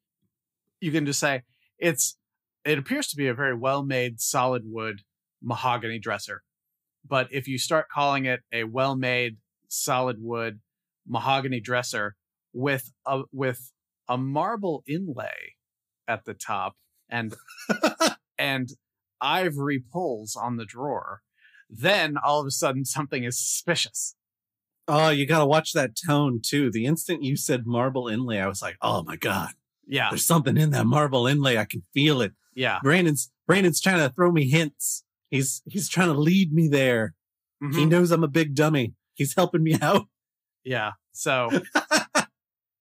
you can just say it appears to be a very well-made solid wood mahogany dresser. But if you start calling it a well-made solid wood mahogany dresser with a marble inlay at the top and and ivory pulls on the drawer, then all of a sudden something is suspicious. Oh, you got to watch that tone too. The instant you said marble inlay, I was like, oh my God. Yeah. There's something in that marble inlay. I can feel it. Yeah. Brandon's trying to throw me hints. He's trying to lead me there. Mm-hmm. He knows I'm a big dummy. He's helping me out. Yeah. So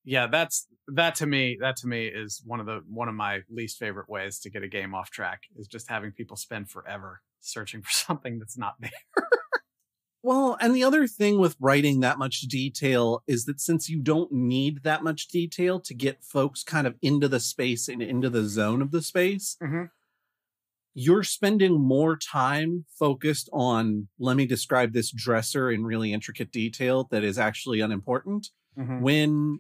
yeah, that to me is one of my least favorite ways to get a game off track, is just having people spend forever searching for something that's not there. Well, and the other thing with writing that much detail is that since you don't need that much detail to get folks kind of into the space and into the zone of the space, you're spending more time focused on, let me describe this dresser in really intricate detail that is actually unimportant, when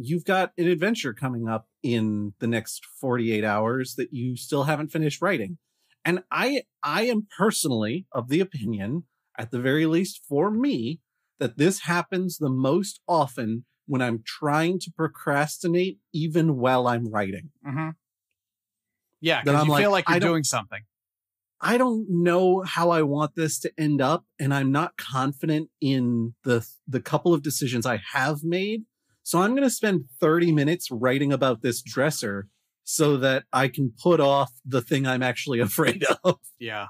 you've got an adventure coming up in the next 48 hours that you still haven't finished writing. And I am personally of the opinion, at the very least for me, that this happens the most often when I'm trying to procrastinate even while I'm writing. Yeah, because you feel like you're doing something. I don't know how I want this to end up, and I'm not confident in the couple of decisions I have made. So I'm going to spend 30 minutes writing about this dresser so that I can put off the thing I'm actually afraid of. Yeah.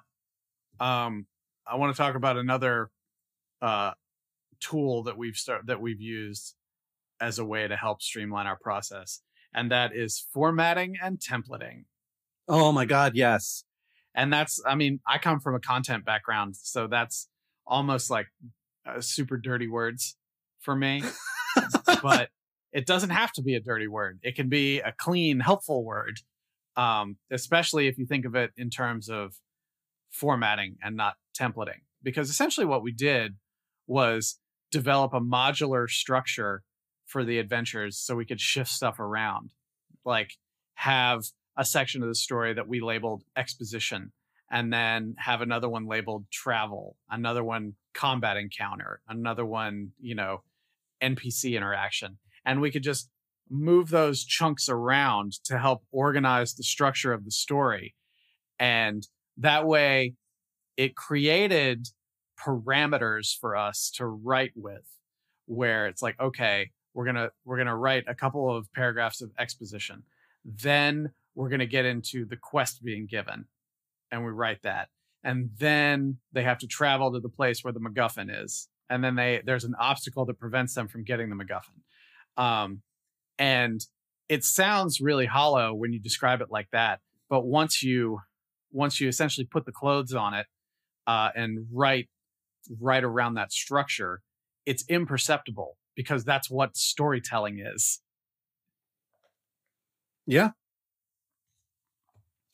I want to talk about another tool that we've used as a way to help streamline our process, and that is formatting and templating. Oh my God, yes. And I come from a content background, so that's almost like super dirty words for me. But it doesn't have to be a dirty word. It can be a clean, helpful word, especially if you think of it in terms of formatting and not templating. Because essentially what we did was develop a modular structure for the adventures so we could shift stuff around. Like have a section of the story that we labeled exposition, and then have another one labeled travel, another one combat encounter, another one, NPC interaction. And we could just move those chunks around to help organize the structure of the story. And that way it created parameters for us to write with, where it's like, okay, we're going to write a couple of paragraphs of exposition. Then we're going to get into the quest being given, and we write that. And then they have to travel to the place where the MacGuffin is. And then there's an obstacle that prevents them from getting the MacGuffin. And it sounds really hollow when you describe it like that. But once you essentially put the clothes on it, and write around that structure, it's imperceptible, because that's what storytelling is. Yeah.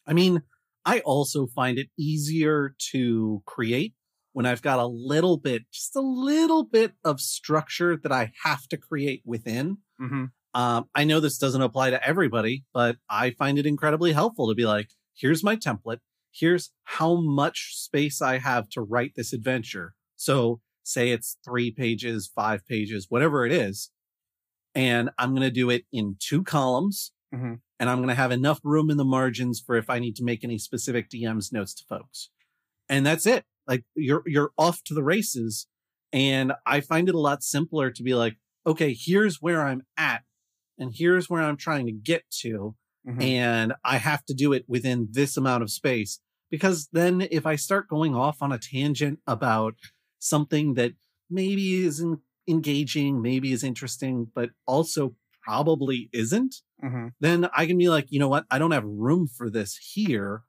I mean, I also find it easier to create when I've got just a little bit of structure that I have to create within. I know this doesn't apply to everybody, but I find it incredibly helpful to be like, here's my template. Here's how much space I have to write this adventure. So say it's 3 pages, 5 pages, whatever it is. And I'm going to do it in 2 columns. And I'm going to have enough room in the margins for if I need to make any specific DM's notes to folks. And that's it. Like you're off to the races. And I find it a lot simpler to be like, okay, here's where I'm at and here's where I'm trying to get to. And I have to do it within this amount of space, because then if I start going off on a tangent about something that maybe isn't engaging, maybe is interesting, but also probably isn't, then I can be like, you know what? I don't have room for this here.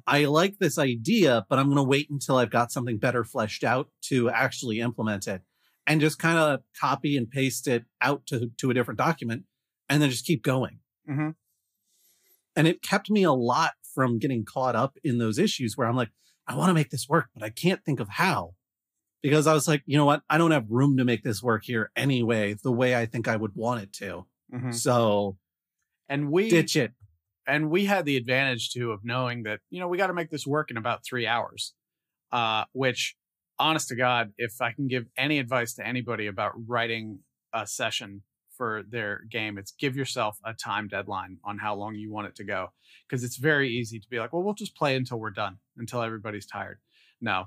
I like this idea, but I'm going to wait until I've got something better fleshed out to actually implement it. and just kind of copy and paste it out to a different document and then just keep going. Mm-hmm. And it kept me a lot from getting caught up in those issues where I'm like, I want to make this work, but I can't think of how. Because I was like, you know what? I don't have room to make this work here anyway, the way I think I would want it to. Mm-hmm. So, and we ditch it. And we had the advantage too of knowing that, you know, we got to make this work in about 3 hours, which, honest to God, if I can give any advice to anybody about writing a session for their game, it's give yourself a time deadline on how long you want it to go. Because it's very easy to be like, well, we'll just play until we're done, until everybody's tired. No,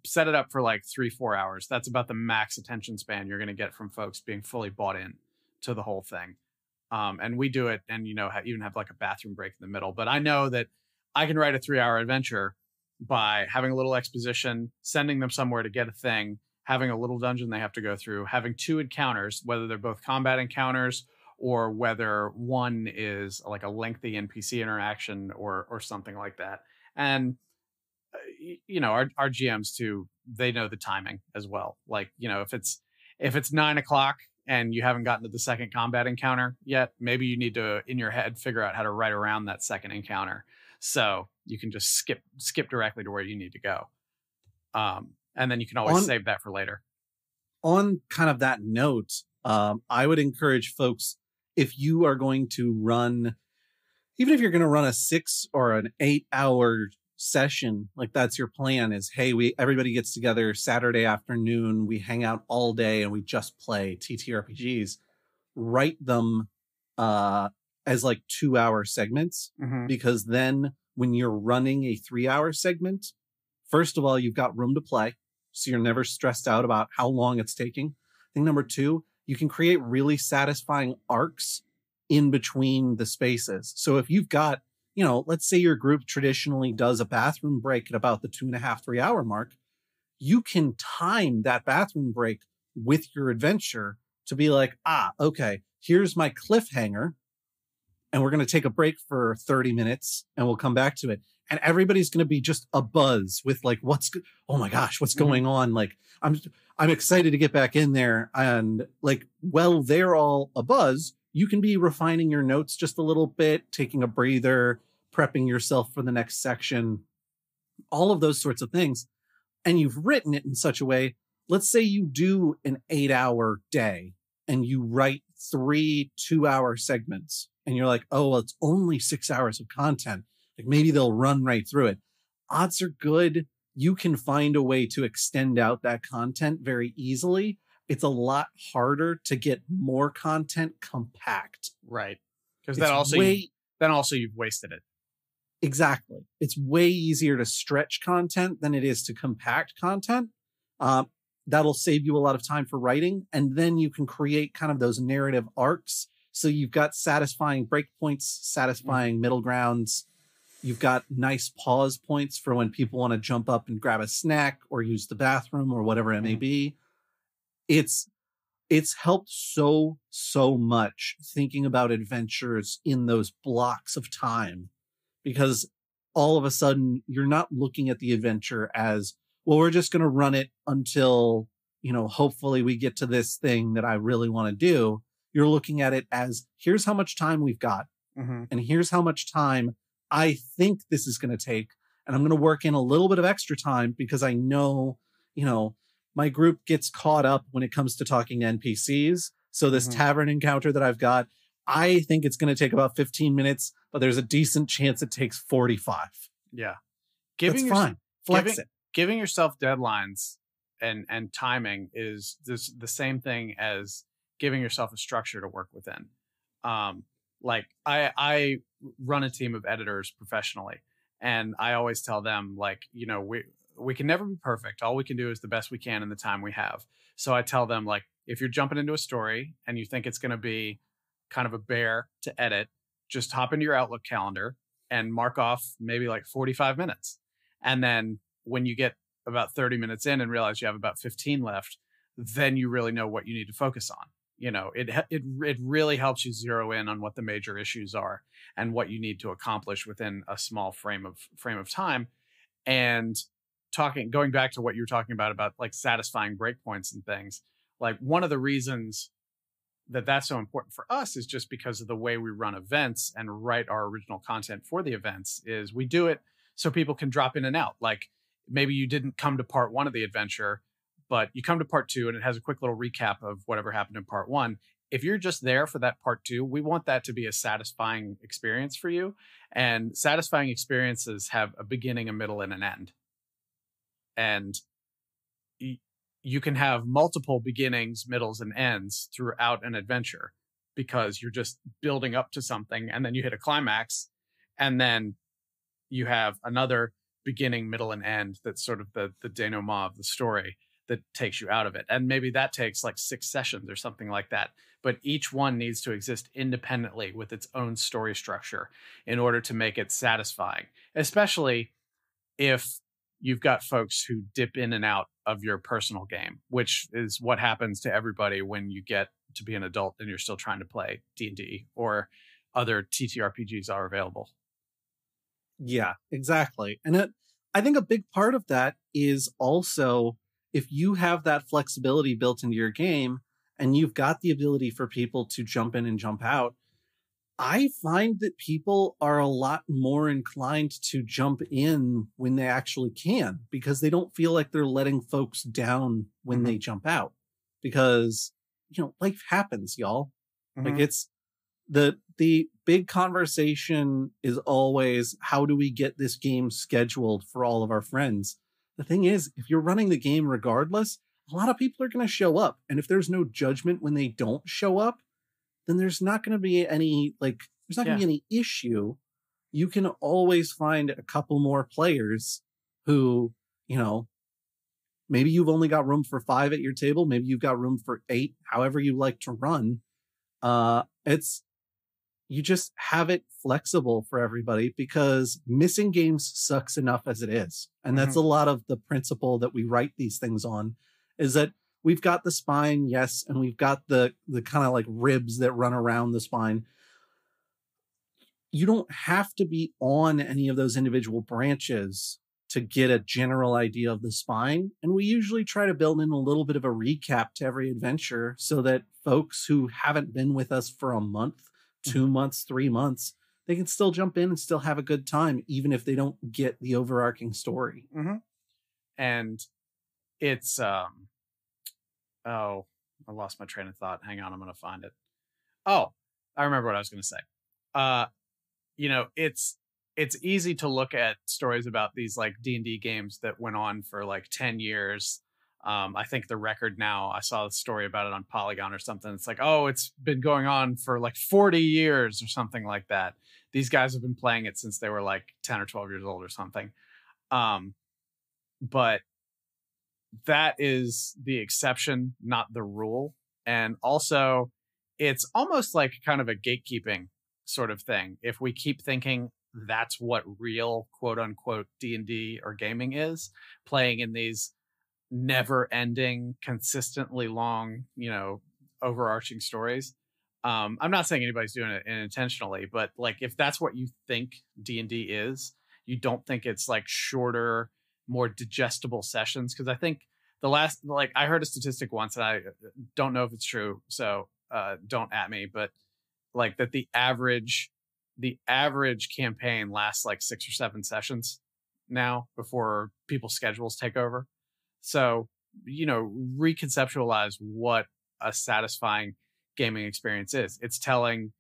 set it up for like 3-4 hours. That's about the max attention span you're going to get from folks being fully bought in to the whole thing. And we do it and, you know, even have like a bathroom break in the middle. But I know that I can write a 3-hour adventure by having a little exposition, sending them somewhere to get a thing, having a little dungeon they have to go through, having 2 encounters, whether they're both combat encounters or whether one is like a lengthy NPC interaction or something like that. And, you know, our GMs too, they know the timing as well. Like, you know, if it's 9 o'clock and you haven't gotten to the second combat encounter yet, maybe you need to, in your head, figure out how to write around that second encounter. So you can just skip directly to where you need to go. And then you can always save that for later. On kind of that note, I would encourage folks, if you are going to run, even if you're going to run a 6 or an 8 hour session, like that's your plan is, hey, everybody gets together Saturday afternoon, we hang out all day and we just play TTRPGs. Write them as like 2-hour segments, because then when you're running a 3-hour segment, first of all, you've got room to play, so you're never stressed out about how long it's taking. Thing number 2, you can create really satisfying arcs in between the spaces. So if you've got, you know, let's say your group traditionally does a bathroom break at about the 2.5-3 hour mark, you can time that bathroom break with your adventure to be like, okay, here's my cliffhanger, and we're going to take a break for 30 minutes and we'll come back to it. And everybody's going to be just abuzz with like, oh my gosh, what's going on? Like, I'm excited to get back in there. And like, well, they're all abuzz. You can be refining your notes just a little bit, taking a breather, prepping yourself for the next section, all of those sorts of things. And you've written it in such a way, let's say you do an 8-hour day and you write 3 2-hour segments and you're like, oh, well, it's only 6 hours of content. Like maybe they'll run right through it. Odds are good you can find a way to extend out that content very easily. It's a lot harder to get more content compact. Right. Because then also you've wasted it. Exactly. It's way easier to stretch content than it is to compact content. That'll save you a lot of time for writing. And then you can create kind of those narrative arcs. So you've got satisfying breakpoints, satisfying middle grounds. You've got nice pause points for when people want to jump up and grab a snack or use the bathroom or whatever it may be. It's helped so much thinking about adventures in those blocks of time, because all of a sudden you're not looking at the adventure as, well, we're just going to run it until, you know, hopefully we get to this thing that I really want to do. You're looking at it as, here's how much time we've got. And here's how much time I think this is going to take. And I'm going to work in a little bit of extra time because I know, you know, my group gets caught up when it comes to talking to NPCs. So this tavern encounter that I've got, I think it's going to take about 15 minutes, but there's a decent chance it takes 45. Yeah. That's fine. Flex it. Giving yourself deadlines and timing is the same thing as giving yourself a structure to work within. Like I run a team of editors professionally, and I always tell them, like, you know, we can never be perfect. All we can do is the best we can in the time we have. So I tell them, like, if you're jumping into a story and you think it's going to be kind of a bear to edit, just hop into your Outlook calendar and mark off maybe like 45 minutes. And then when you get about 30 minutes in and realize you have about 15 left, then you really know what you need to focus on. You know, it really helps you zero in on what the major issues are and what you need to accomplish within a small frame of time. And going back to what you were talking about like satisfying breakpoints and things, like one of the reasons that that's so important for us is just because of the way we run events and write our original content for the events. Is we do it so people can drop in and out. Like maybe you didn't come to part one of the adventure, but you come to part two and it has a quick little recap of whatever happened in part one. If you're just there for that part two, we want that to be a satisfying experience for you. And satisfying experiences have a beginning, a middle, and an end. And you can have multiple beginnings, middles, and ends throughout an adventure because you're just building up to something, and then you hit a climax, and then you have another beginning, middle, and end that's sort of the denouement of the story that takes you out of it. And maybe that takes like 6 sessions or something like that. But each one needs to exist independently with its own story structure in order to make it satisfying, especially if you've got folks who dip in and out of your personal game, which is what happens to everybody when you get to be an adult and you're still trying to play D&D or other TTRPGs are available. Yeah, exactly. And I think a big part of that is also if you have that flexibility built into your game and you've got the ability for people to jump in and jump out, I find that people are a lot more inclined to jump in when they actually can, because they don't feel like they're letting folks down when they jump out, because, life happens, y'all. Like it's the big conversation is always, how do we get this game scheduled for all of our friends? The thing is, if you're running the game regardless, a lot of people are going to show up. And if there's no judgment when they don't show up, then there's not going to be any, going to be any issue. You can always find a couple more players who, maybe you've only got room for 5 at your table. Maybe you've got room for 8, however you like to run. You just have it flexible for everybody, because missing games sucks enough as it is. And that's a lot of the principle that we write these things on, is that we've got the spine, yes, and we've got the kind of like ribs that run around the spine. You don't have to be on any of those individual branches to get a general idea of the spine. And we usually try to build in a little bit of a recap to every adventure so that folks who haven't been with us for a month, 2 months, 3 months, they can still jump in and still have a good time, even if they don't get the overarching story. And it's, oh, I lost my train of thought. Hang on, I'm going to find it. Oh, I remember what I was going to say. It's easy to look at stories about these like D&D games that went on for like 10 years. I think the record now, I saw a story about it on Polygon or something. It's like, oh, it's been going on for like 40 years or something like that. These guys have been playing it since they were like 10 or 12 years old or something. But that is the exception, not the rule. And also, it's almost like kind of a gatekeeping sort of thing. If we keep thinking that's what real quote unquote D&D or gaming is, playing in these never ending, consistently long, overarching stories. I'm not saying anybody's doing it intentionally, but like if that's what you think D&D is, you don't think it's like shorter, more digestible sessions. Because I think I heard a statistic once, and I don't know if it's true, so don't at me, but like that the average campaign lasts like 6 or 7 sessions now before people's schedules take over. So, reconceptualize what a satisfying gaming experience is. It's telling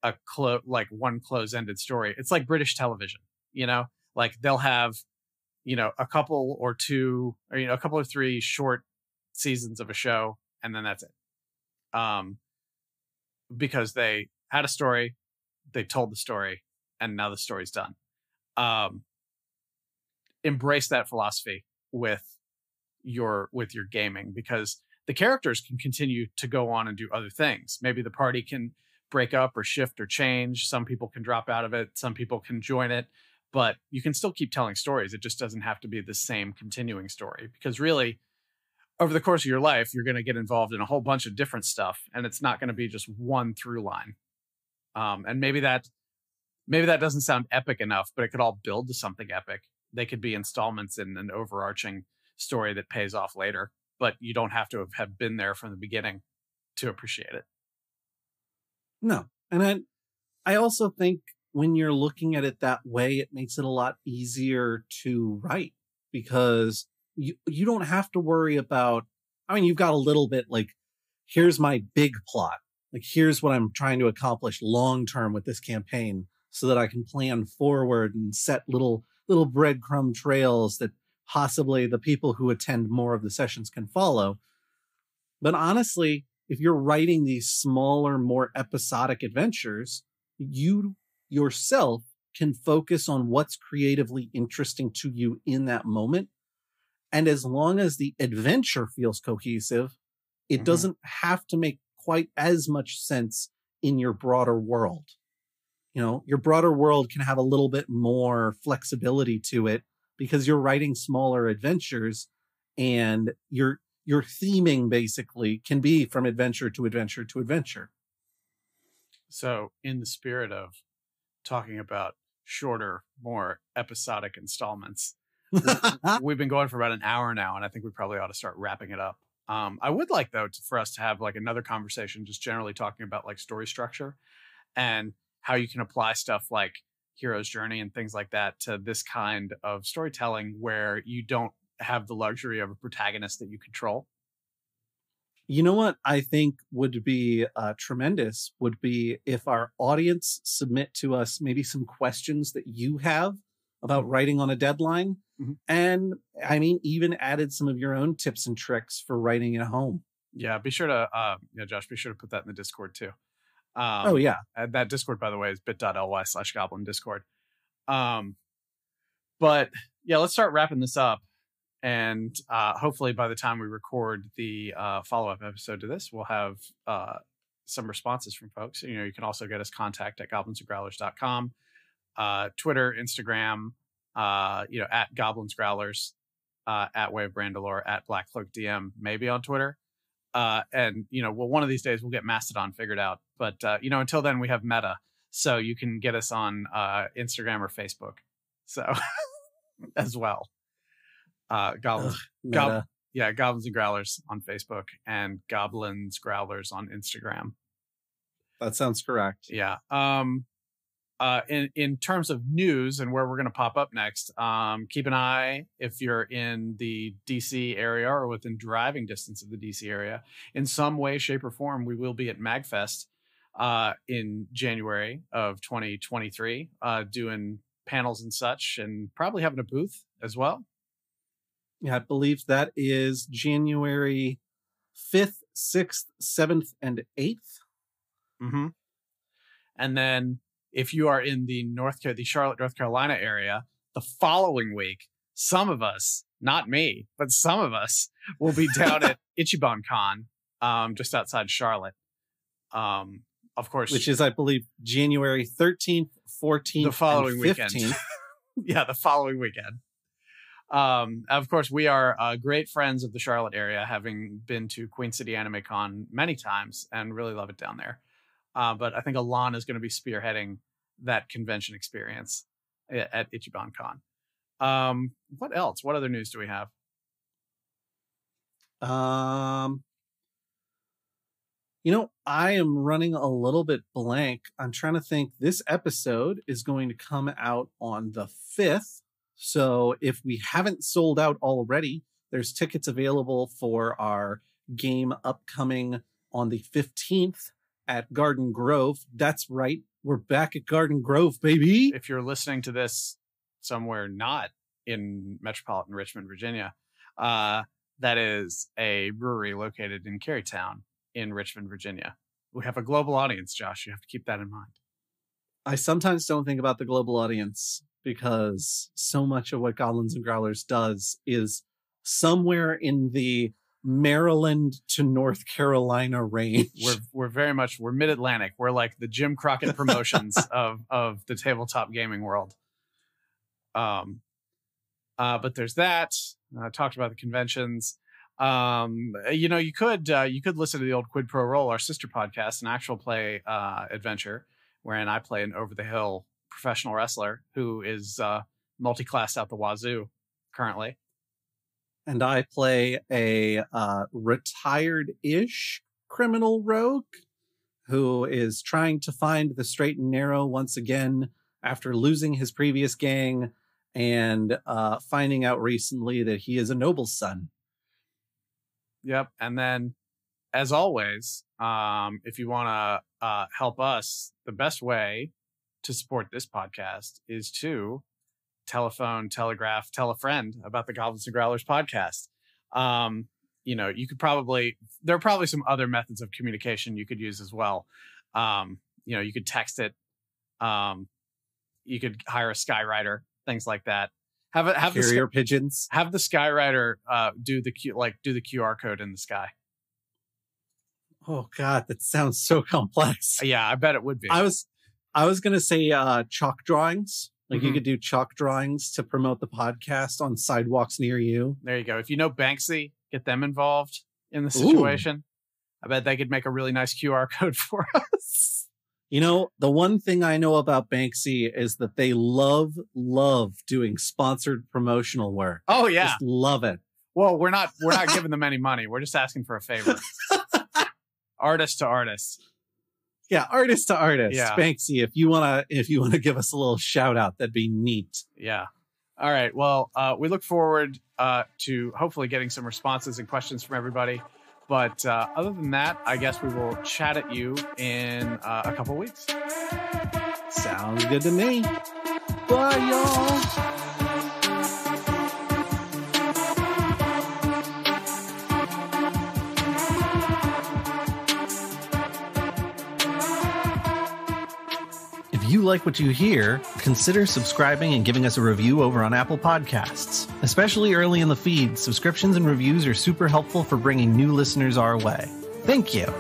one close-ended story. It's like British television, like they'll have, a couple or 2, or, a couple or 3 short seasons of a show, and then that's it. Because they had a story, they told the story, and now the story's done. Embrace that philosophy with your gaming, because the characters can continue to go on and do other things. Maybe the party can break up or shift or change. Some people can drop out of it. Some people can join it, but you can still keep telling stories. It just doesn't have to be the same continuing story, because really over the course of your life, you're going to get involved in a whole bunch of different stuff, and it's not going to be just one through line. And maybe that doesn't sound epic enough, but it could all build to something epic. They could be installments in an overarching story that pays off later. but you don't have to have been there from the beginning to appreciate it. No. And I also think when you're looking at it that way, it makes it a lot easier to write, because you don't have to worry about, I mean, you've got a little bit like, here's my big plot. Like, here's what I'm trying to accomplish long term with this campaign, so that I can plan forward and set little breadcrumb trails that possibly the people who attend more of the sessions can follow. But honestly, if you're writing these smaller, more episodic adventures, you yourself can focus on what's creatively interesting to you in that moment. And as long as the adventure feels cohesive, it doesn't have to make quite as much sense in your broader world. You know, your broader world can have a little bit more flexibility to it because you're writing smaller adventures, and your theming basically can be from adventure to adventure to adventure. So in the spirit of talking about shorter, more episodic installments, we've been going for about an hour now, and I think we probably ought to start wrapping it up. I would like, though, for us to have like another conversation, just generally talking about like story structure and how you can apply stuff like hero's journey and things like that to this kind of storytelling where you don't have the luxury of a protagonist that you control. You know what I think would be tremendous would be if our audience submit to us maybe some questions that you have about writing on a deadline. And I mean, even added some of your own tips and tricks for writing at home. Yeah, be sure to, Josh, be sure to put that in the Discord too. Oh, yeah. That Discord, by the way, is bit.ly/goblin Discord. But yeah, let's start wrapping this up. And hopefully by the time we record the follow-up episode to this, we'll have some responses from folks. You know, you can also get us contact at goblinsandgrowlers.com, Twitter, Instagram, at Goblins Growlers, at Way of Brandalore, at Black Cloak DM, maybe on Twitter. And, one of these days we'll get Mastodon figured out. But, until then we have Meta. So you can get us on Instagram or Facebook. So as well. Goblins and Growlers on Facebook and Goblins Growlers on Instagram. That sounds correct. Yeah. In terms of news and where we're going to pop up next, keep an eye if you're in the DC area or within driving distance of the DC area. In some way, shape, or form, we will be at MagFest in January of 2023, doing panels and such, and probably having a booth as well. Yeah, I believe that is January 5th, 6th, 7th, and 8th. And then if you are in the Charlotte, North Carolina area, the following week, some of us, not me, but some of us will be down at Ichiban Con, just outside Charlotte. Of course. Which is, I believe, January 13th, 14th, the following and 15th. Weekend. Yeah, the following weekend. Of course, we are great friends of the Charlotte area, having been to Queen City Anime Con many times and really love it down there. But I think Alon is going to be spearheading that convention experience at Ichiban Con. What else? What other news do we have? I am running a little bit blank. I'm trying to think. This episode is going to come out on the 5th. So if we haven't sold out already, there's tickets available for our game upcoming on the 15th at Garden Grove. That's right. We're back at Garden Grove, baby. If you're listening to this somewhere not in metropolitan Richmond, Virginia, that is a brewery located in Carytown in Richmond, Virginia. We have a global audience, Josh. You have to keep that in mind. I sometimes don't think about the global audience because so much of what Goblins and Growlers does is somewhere in the Maryland to North Carolina range. We're mid-Atlantic. We're like the Jim Crockett Promotions of the tabletop gaming world. But there's that. I talked about the conventions. You could listen to the old Quid Pro Roll, our sister podcast, an actual play adventure, wherein I play an over the hill professional wrestler who is multi-classed out the wazoo currently. And I play a retired-ish criminal rogue who is trying to find the straight and narrow once again after losing his previous gang and finding out recently that he is a noble's son. Yep. And then, as always, if you want to help us, the best way to support this podcast is to telephone, telegraph, tell a friend about the Goblins and Growlers podcast. You could there are probably some other methods of communication you could use as well. You could text it. You could hire a skywriter, things like that. Have carrier pigeons. Have the skywriter do the QR code in the sky. Oh God, that sounds so complex. Yeah, I bet it would be. I was gonna say chalk drawings. Like you could do chalk drawings to promote the podcast on sidewalks near you. There you go. If you know Banksy, get them involved in the situation. Ooh. I bet they could make a really nice QR code for us. You know, the one thing I know about Banksy is that they love doing sponsored promotional work. Oh yeah. Just love it. Well, we're not giving them any money. We're just asking for a favor. Artist to artist. Yeah, artist to artist. Yeah. Banksy, if you wanna give us a little shout out, that'd be neat. Yeah. All right. Well, we look forward to hopefully getting some responses and questions from everybody. But other than that, I guess we will chat at you in a couple weeks. Sounds good to me. Bye, y'all. If you like what you hear, consider subscribing and giving us a review over on Apple Podcasts. Especially early in the feed, subscriptions and reviews are super helpful for bringing new listeners our way. Thank you.